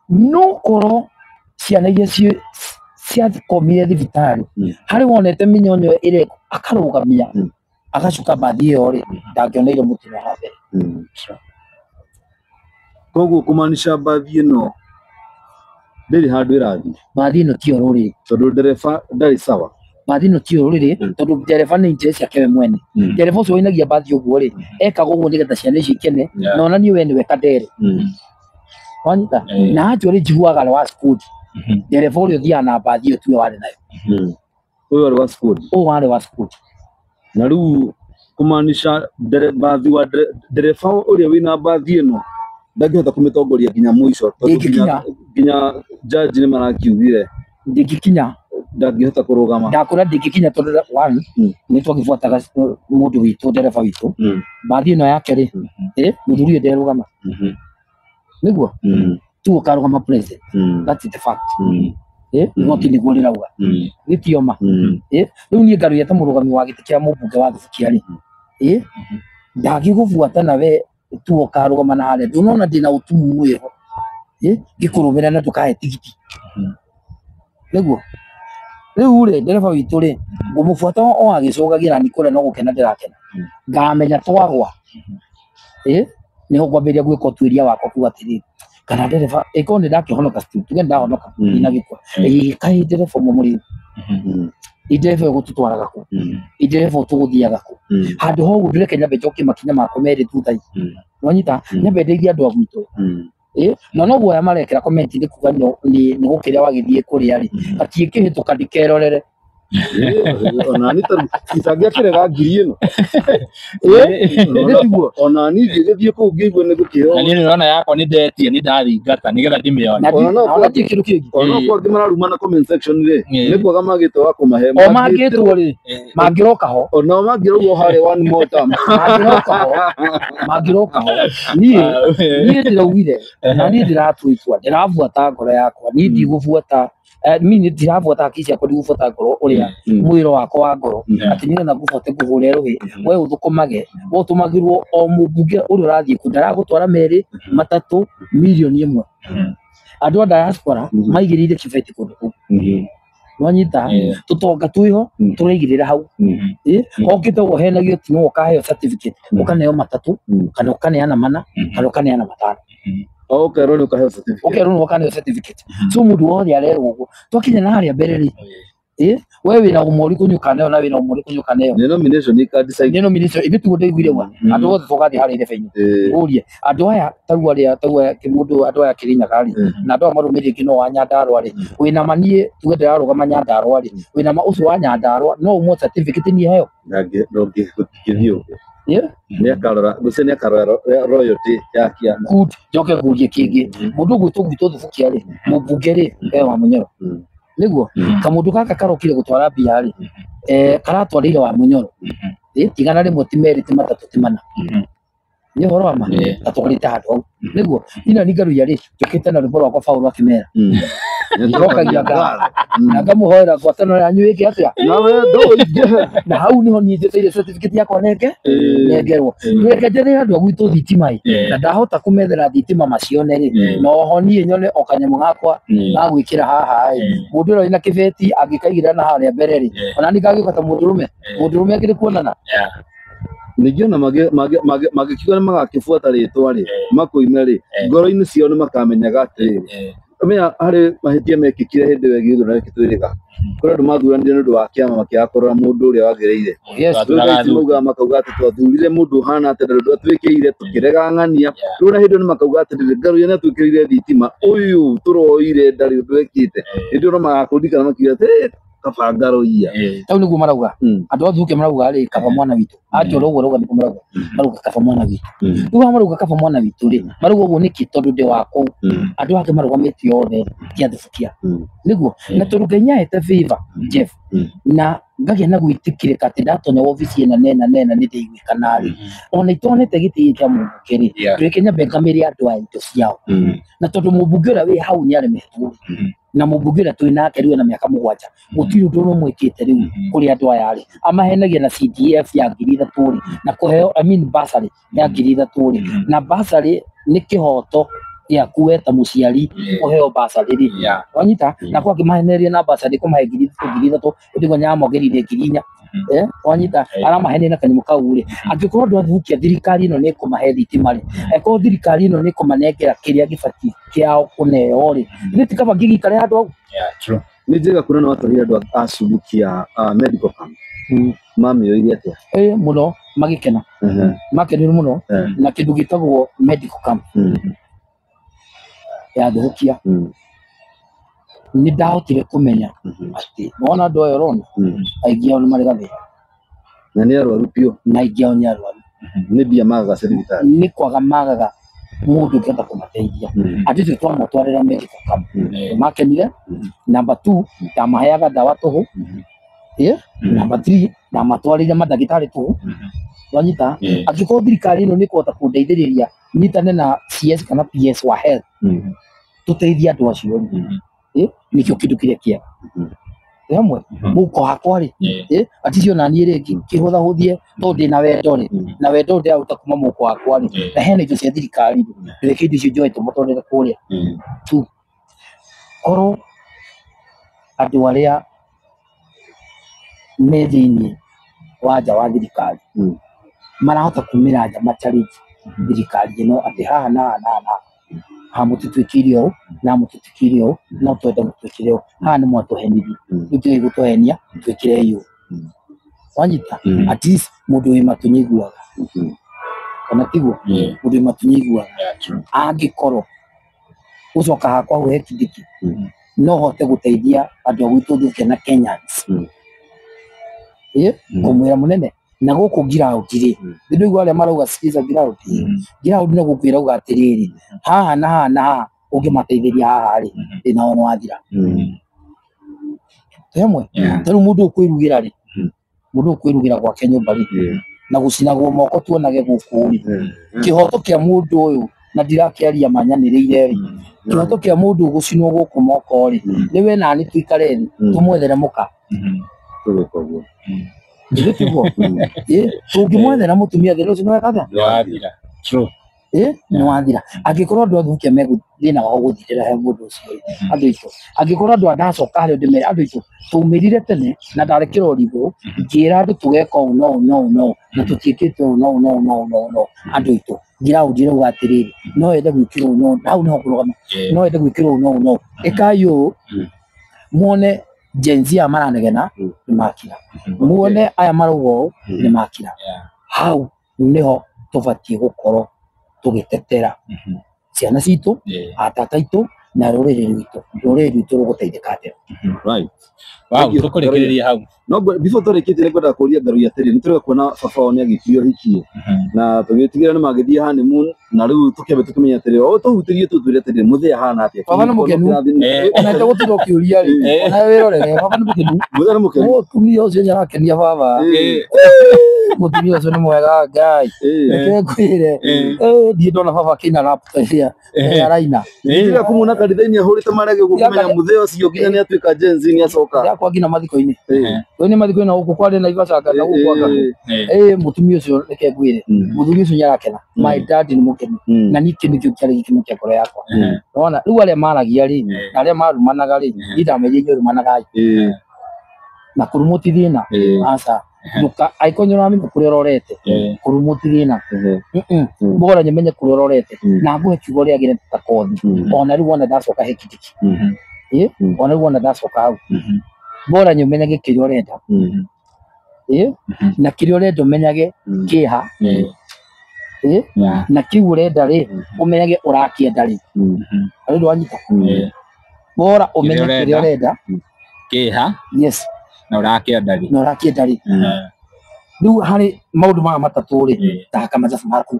no korwo ciana iria ciakomire thibitarĩ harĩ wonete mĩnyonyo ĩrĩa akarũgamia agacuka bathi ĩyo rĩ ndangĩoneire mũtino wa mbere koguo kũmaanisha bathi ĩno ndĩrĩ handũ ĩrathiĩ bathi ĩno tiyo rũrĩrĩ tondũ ndereba ndarĩ sawa bathi ĩno tiyo rũrĩrĩ tondũ ndereba nĩ interest ciake we mwene ndereba ũcio wainagia bathi ũguo rĩ ekaga ũguo nĩgetha ciana ici ikene na onanie we nĩwe kadere wanyita na acio rĩ njiguaga arĩ wa sport ndereba ũrĩa ũthiaga na bathi ĩyo tiwe warĩ nayo ũyũ arĩ wa sport ũyũ warĩ wa sport na rĩu kũmaanisha ndereba ũrĩa wĩna bathi ĩno ndangĩhota kũmĩtongoria nginya mũico tondũ nginya jaji nĩ marakiugire ndĩngĩkinya ndangĩhota kũrũgama ndakũra ndĩngĩkinya tondũ nĩ twagĩbuataga mũndũ witũ ndereba witũ bathi ĩno yake rĩ mũthuri ũyũ nderũgama nĩguo tu ũkarũgama president that is the fact igoti nĩguo rĩrauga gĩtioma rĩu niĩ ngarũia ta mũrũgami wa gĩtĩ kĩa mũmbunge wa Thubukia rĩ ndangĩgũbuata nawe tu ũkarũgama na harĩa ndũnona ndĩna ũtumu mwĩho ngĩkũrũmĩrĩra na ndũkahe tigiti nĩguo rĩu rĩ ndereba witũ rĩ ngũmũbuata o agĩcũgagĩra ni kũrĩa no gũkena ndĩrakena ngamenya twagwa nĩho ngwambĩrĩria gwĩka ũtuĩria wakwa kuga atĩrĩrĩ kana ndereba ĩkorwo nĩ ndakĩhonoka tuge ndahonoka ina gĩkwa kaĩ ndereba mũmũrĩu ndereba ũgũtũtwaraga kũ ndereba ũtũgũthiaga kũ handũ ha ũguo ndĩreke nyambe njokie makinya makwa merĩ thutha-inĩ wanyita nyambe ndeithie andũ a gwitũ na no guoya marekĩra komenti-inĩ kuga nĩ gũkĩrĩa wagĩthiĩ kũrĩa rĩ batiĩ kĩhĩtũka ndikerorere ona nĩ tondũ itangĩakĩrega ngiri ĩno nĩtiguo ona niĩ ngĩgĩthiĩ kũu ngĩigua nĩ gũkĩo na niĩ nĩrona yakwa nĩ ndetia nĩ ndathingata nĩgetha ndĩmĩone ona ti kĩndũ kĩngĩ ona kwa angĩ mararuma na comment section rĩ nĩ kwaga magĩtwo wa kũmahe o mangĩtwo rĩ mangĩroka ho ona mangĩrũgwo harĩ one more time mangĩroka ho niĩ ndĩraugire na niĩ ndĩratua itua ndĩrabuata ngoro yakwa niĩ ndigũbuata mimi ndirabuata haki ciakwa ndigũbuata ngoro ũrĩa mwĩro wakwa wa ngoro atĩ nĩgetha ngũbote ngũhũre rũhĩ we ũthũkũmage we ũtũmagĩrwo o mũmbunge ũrĩa ũrathiĩ kũ ndaragũtwara merĩ matatũ mirioni ĩmwe andũ a diaspora maigĩrĩire kĩbeti kũndũ kũu wanyita tutonga twiho turaigirira hau okite wohenagio tino ukaheo certificate ukaneo matatu kana ukaneana mana kana ukaneana matano Okerwo ni ukaheo certificate. Okerwo ni ukaneo certificate. So mundu wothe arerwo uguo twakinya na haria mbere ri we wina umuri kunyukaneo na wina umuri kunyukaneo ni nomination ika nomination ibitu ndeiguire wa andu othe tugathi hari revenue urie andu aya tagwa kimundu andu aya kirinya kari na andu marumiri kino wa Nyandarua ri wina manie tugendera rugama Nyandarua ri wina ma ucio wa Nyandarua no umo certificate ni heo ndogi kutikithio ni akarora guce ni akarora royalty yakia good joke kurie kingi mundu gwitu thukia ri mubunge ri wa Munyoro niguo kamundu gaka karokire gutwara bia ri karatwarire wa Munyoro tigana rimwe timerite matatu timana ni horo wa ma atwarite handu niguo ina ni ngaru yari jokite na ruboro kwa Paulo akimera ndokagia ngara na ngamuhoera gwatano yanyu iki atia nawe ndo na hau niho nyitete certificate yakwa nengerwo ngejeje andu agwitu thitimai na ndahota kumethera thitima macione ri no honie nyone okanyamu gakwa na gwikira haha mundu ro ina kibeti angikaigira na haria mbere ri ona ni ngagikota mundurume akiri kuonana nigiona magikiuga magakifuata ritwa ri makoime ri ngoro-ini ciao ni makamenyaga atiri amenya hari mahitia mekikire hindi we githura gitwirika kuri andu mathuranire ni undu wa kiama makiakorora mundu uria wagireire mauga makauga ati twathurire mundu hana ati ndu atwikire tukirega ng'ania rura hindi ni makauga ati ngaru yana twikirire thitima uyu turoire ndari undu wekite hindi ro magakundikana makiuga ati kabangaro iya tau niguo marauga andu othe marauga ri kaba mwana witu ajo rogo rogo niko marauga marauga kaba mwana witu niguo marauga kaba mwana witu ri marauga uguo niki tondu ndi wako andu ake maraugamite othe kiathukia niguo na tondu Kenya ete favor Jeff na ngagia na gwitikirika ati ndatonya ofisi ena nena ni ndeiguikana ri ona itonete giti kia mubunge ri twi Kenya bengamiri andu a into ciao na tondu mubunge ura wi hau ni aremetwo na mubunge ura twi nake riu na miaka 7 gutiri undu no mwikite riu kuri andu aya ri amahenagia na CDF ya 3,000 ri na kuheo bursary ya 3,000 ri na bursary ni kihoto ya kuweta muciari kuheo bursary ri wanyita na kwa kimaheneria na bursary kumahe 3,000 ndio nyamogerire kirinya wanyita aramahenera na kanyamu kau ri angikorwo ndu athukia thirikari ino ni kumahe thitima ri eko thirikari ino ni kumanengera kiria gibati kiao kuneo ri ni tikaba ngigikare handu au true ni njega kuna na watu andu acubukia medical camp mami yoire atia muno magikena makeniru muno na kindu gitagwo medical camp ya thukia ni ndahotire kumenya ati mona andu ayo rona aingi ao ni mari gathi na ni arwaru pio na aingi ao ni arwaru ni bia magaga certificate ni kwaga magaga mundu ngenda kumateithia ati twamutwarira medical camp makenire number 2 tamaheaga dawa tuhu number 3 na matwarire madagitari tuhu wanyita angiko thirikari ino ni kuhota kundeithiriria nyitane na CS kana PS wa health tuteithia andu acio nikio kindu kiria kia yamwe muko hakwa ri ati cio nani ringi kihutha huthie to ndi na wendo ri na wendo ndi auta kuma muko hakwa ri na hena indo cia thirikari ri kindi cio joe tumutondere kuria tu oro andu aria me thiini waja wa thirikari marahota kumira nja machariji thirikari ino ati haha na hamutitwikirio na mutitwikirio no twende mutwikirio haha ni mwatuhenirie ndio igutuhenia twikire iyo wanyita at least mundu wi matunyiguaga kana tiguo mundu wi matunyiguaga angikoro ucoka hakwa we kidiki no hote guteithia andu agwitu thuke na Kenyans kumwira munene na guku ground ri ndu igwa ale marauga sikiza ground na gukwira uga atiriri haha na ungimateithiria haha ri ina ono wathira temwe taru mundu ukwirugira ri mundu ukwirugira kwa Kenya ri na gucinagwo moko tuonage guku ri kihoto kia mundu uyu na ndirakiaria manyaniriire ri kihoto kia mundu gucinwo guku moko ri niwe nani twikare ri tumwethere muka tugukoguo ndikugo tungimwethera mutumia thero cino wekaga wathira true nĩ wathira angĩkorwo andũ athukia megũthina wa gũthirĩra he mũndũ ũcio andũ aitũ angĩkorwo andũ ndacoka harĩ ndĩmere andũ aitũ tũmĩrire tene na ndarekĩra ũrigũ ngĩra andũ tũgeka ũũ no na tũtiĩkĩte ũũ no andũ aitũ ngira ũnjĩra atĩrĩrĩ no ende gwĩkĩra ũũ no hau nĩho kũrũgama no ende gwĩkĩra ũũ no ĩkai ũũ muone Gen Z maranegena nĩ makira muone aya marauga ũũ nĩ makira hau niho tũbatiĩ gũkorwo tũgĩtetera ciana citũ atata aitũ na rũrĩrĩ rwitũ rũgũteithĩka atĩa. Right. Wow, tũkũrekereria hau. No before tũrĩkĩtie nĩ kwenda kũria Ngaruya atĩrĩrĩ nĩ tũrenda kuona baba wao nĩ agĩkio hikie na tũgĩtigĩra nĩ magĩthiĩ honeymoon na rĩu tũkĩambe tũkĩmenya atĩrĩrĩ o tũhutĩrie tũtwĩre atĩrĩrĩ mũthee hana atĩa. Baba nĩ mũkenu ona ĩte gũtirwo kĩũria rĩ ona wĩrorere baba nĩ mũkenu. Mũthee nĩ mũkenu. Mũtumia ũcio nĩ arakenia baba. Mũtumia ũcio nĩ mwega Ngai. Reke ngwĩre ndiĩ ndona baba akĩina laptop ya araina. Nĩndĩra kũmuna kanitha-inĩ ahũrĩte marege gũkĩmenya mũthee ũcio nginya nĩ atuĩka Gen Z nĩ acoka. Yakwa nginya mathiko-inĩ. Nĩ mathiko-inĩ na gũkũ kwarĩ na Ivasaka na gũkũ aka. Mũtumia ũcio reke ngwĩre mũthuri ũcio nĩ arakena. My dad nĩ mũkenu na nĩ kĩndũ kĩarĩ gĩkeno kĩa ngoro yakwa. Ũrona rĩu arĩa maragia rĩ na arĩa marumanaga rĩ ndamenya inyuĩ rumanaga na kũrumũti thĩna aca nduka aikonyora mimi kũrĩa ũrorete kũrumũti thĩna bora nyemenye kũrĩa ũrorete na ngũhe kiugo rĩagĩre ta kothi ona rĩu ona ndacoka hekitiki ona rĩu ona ndacoka hau bora nyemenyage kĩrĩa ũrenda na kĩrĩa ũrenda ũmenyage kĩha na kiu ũrenda rĩ ũmenyage ũrakĩenda rĩ rĩu wanyita bora ũmenye kĩrĩa ũrenda kĩha yes na ũrakĩenda rĩ rĩu harĩ maũndũ maya matatũ rĩ taka mathabu maku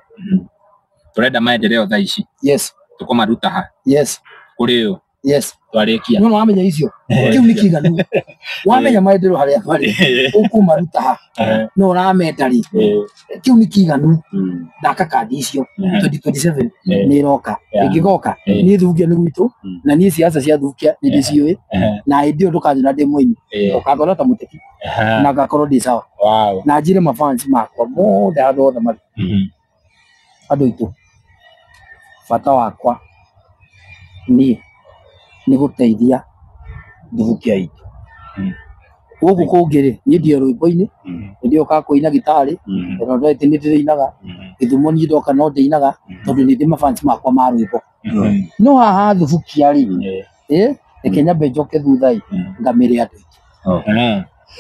tũrenda maendeleo thaa ici yes tũkũmaruta ha yes kũrĩ ũ yes twarĩkia no wamenya icio kiu nĩ kĩiganu wamenya maendeleo harĩa marĩ ũkũmaruta ha no ũramenda rĩ kiu nĩ kĩiganu thaka kandi icio 2027 nĩ iroka ĩngĩgoka nĩ thukia nĩ gwitũ na nĩ siasa cia thukia nĩ ndĩciũĩ na hĩndĩ ĩyo ndũkanjĩra ndĩ mũini ũkathona ta mũteti na ngakorwo ndĩ sawa na njĩre mafans makwa mothe handũ othe marĩ andũ aitũ bata wakwa nĩ gũteithia thukia itũ gũkũ kũngĩ rĩ niĩ ndĩ rwĩmbo-inĩ nĩ ũkaga kũina gitarĩ ona ndĩrĩ nĩ ndĩinaga Gĩthumo niĩ ndoka no ndĩinaga tondũ nĩ ndĩ mafans makwa ma rwĩmbo no haha thukia rĩ reke nyambe njoke thutha ngamĩre andũ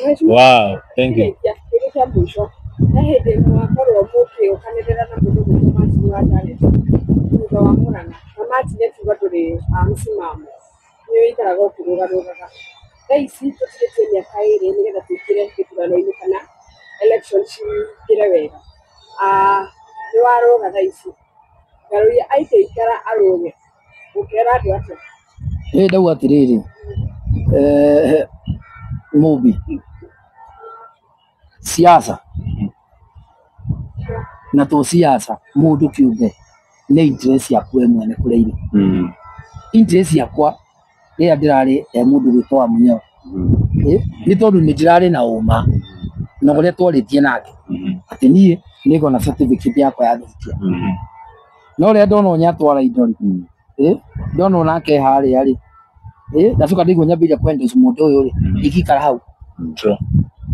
aitũ. Wow, thank you. Na hĩndĩ mwakorwo mũkĩũkanĩrĩra na mũndũ mũtumati wa Janet thutha wa Mũrang'a na matinye kiuga ndũrĩ msimamo nĩ wĩikaraga ũkĩrũgarũgaga thaa ici tũtigĩtie mĩaka ĩrĩ nĩgetha tũingĩre gĩthurano-inĩ kana election cingĩre wega nĩ warũga thaa ici Ngaruya aikaikara arũge gũkera andũ atĩa ndauga atĩrĩrĩ Mubi siasa na to siasa mũndũ kĩũmbe nĩ interest yaku we mwene kũrĩa irĩ interest yakwa rĩrĩa ndĩrarĩ mũndũ gwĩtwa Mũnyaũ nĩ tondũ nĩ ndĩrarĩ na ũma na ũrĩa twarĩtie nake atĩ niĩ nĩ ngona certificate yakwa ya thukia no rĩrĩa ndona ũnyatwara indo rĩ ndona nake harĩa rĩ ndacoka ndĩgwo nyambĩrĩria kwenda mũndũ ũyũ rĩ ikikara hau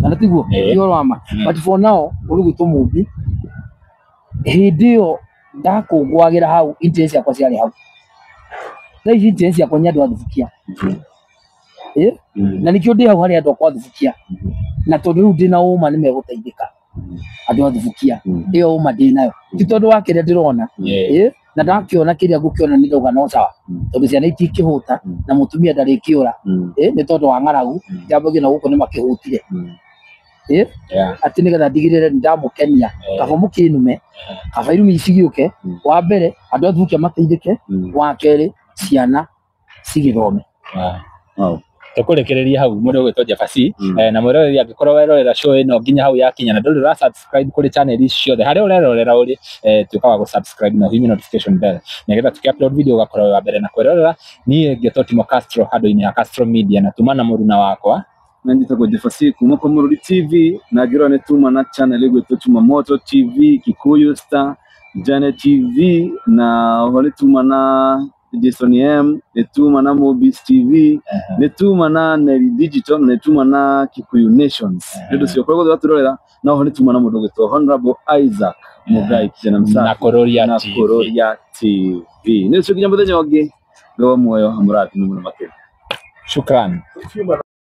kana tiguo yorama but for now ũrĩ gwitũ Mubi hĩndĩ ĩyo ndakũngũagĩra hau interest yakwa ciarĩ hau thaa ici interest yakwa nĩ andũ a thukia na nĩkĩo ndĩ hau harĩ andũ akwa thukia na tondũ rĩu ndĩ na ũma nĩ megũteithĩka andũ a thukia ĩyo ũma ndĩ nayo ti tondũ wa kĩrĩa ndĩrona na ndakĩona kĩrĩa ngũkĩona nĩ ndauga no sawa tondũ ciana itikĩhũta na mũtumia ndarĩ kĩũra nĩ tondũ wa ng'aragu njambagia na gũkũ nĩ makĩhũtire atĩ nĩgetha ndigĩrĩre nĩ ndamũkenia kaba mũkĩnume kaba irumi cigĩũke wa mbere andũ a thukia mateithĩke wa kerĩ ciana cigĩthome. Tũkũrekereria hau mũndũ ũgwĩtwo Jabasi na mwĩroreri angĩkorwo werorera show ĩno nginya hau yakinya na ndũrĩ ũra subscribe kũrĩ channel ici ciothe harĩa ũrerorera ũrĩ tuĩka wa gũ-subscribe na hihinya notification bell nĩgetha tũkĩ-upload video ũgakorwo wa mbere na kwĩrorera. Niĩ ngĩtwo Timo Castro handũ-inĩ ha Castro Media na tuma na mũruna wakwa na njĩtagwo Jabasi kuma Mũrũri TV na ngĩrora nĩ tuma na channel ĩgwĩtwo Tuma Moto TV Kikuyu Star Janet TV na hone tuma na Jason M, netuma na Mobis TV, netuma na Neri Digital, netuma na Kikuyu Nations. Ndio sio kwa watu rorera na hone tuma na mundu gitwa Honorable Isaac Mugai kina msa na Kororia TV. Ndio sio kinyambo thenya wangi. Ngo muoyo amurati muno makeri. Shukran.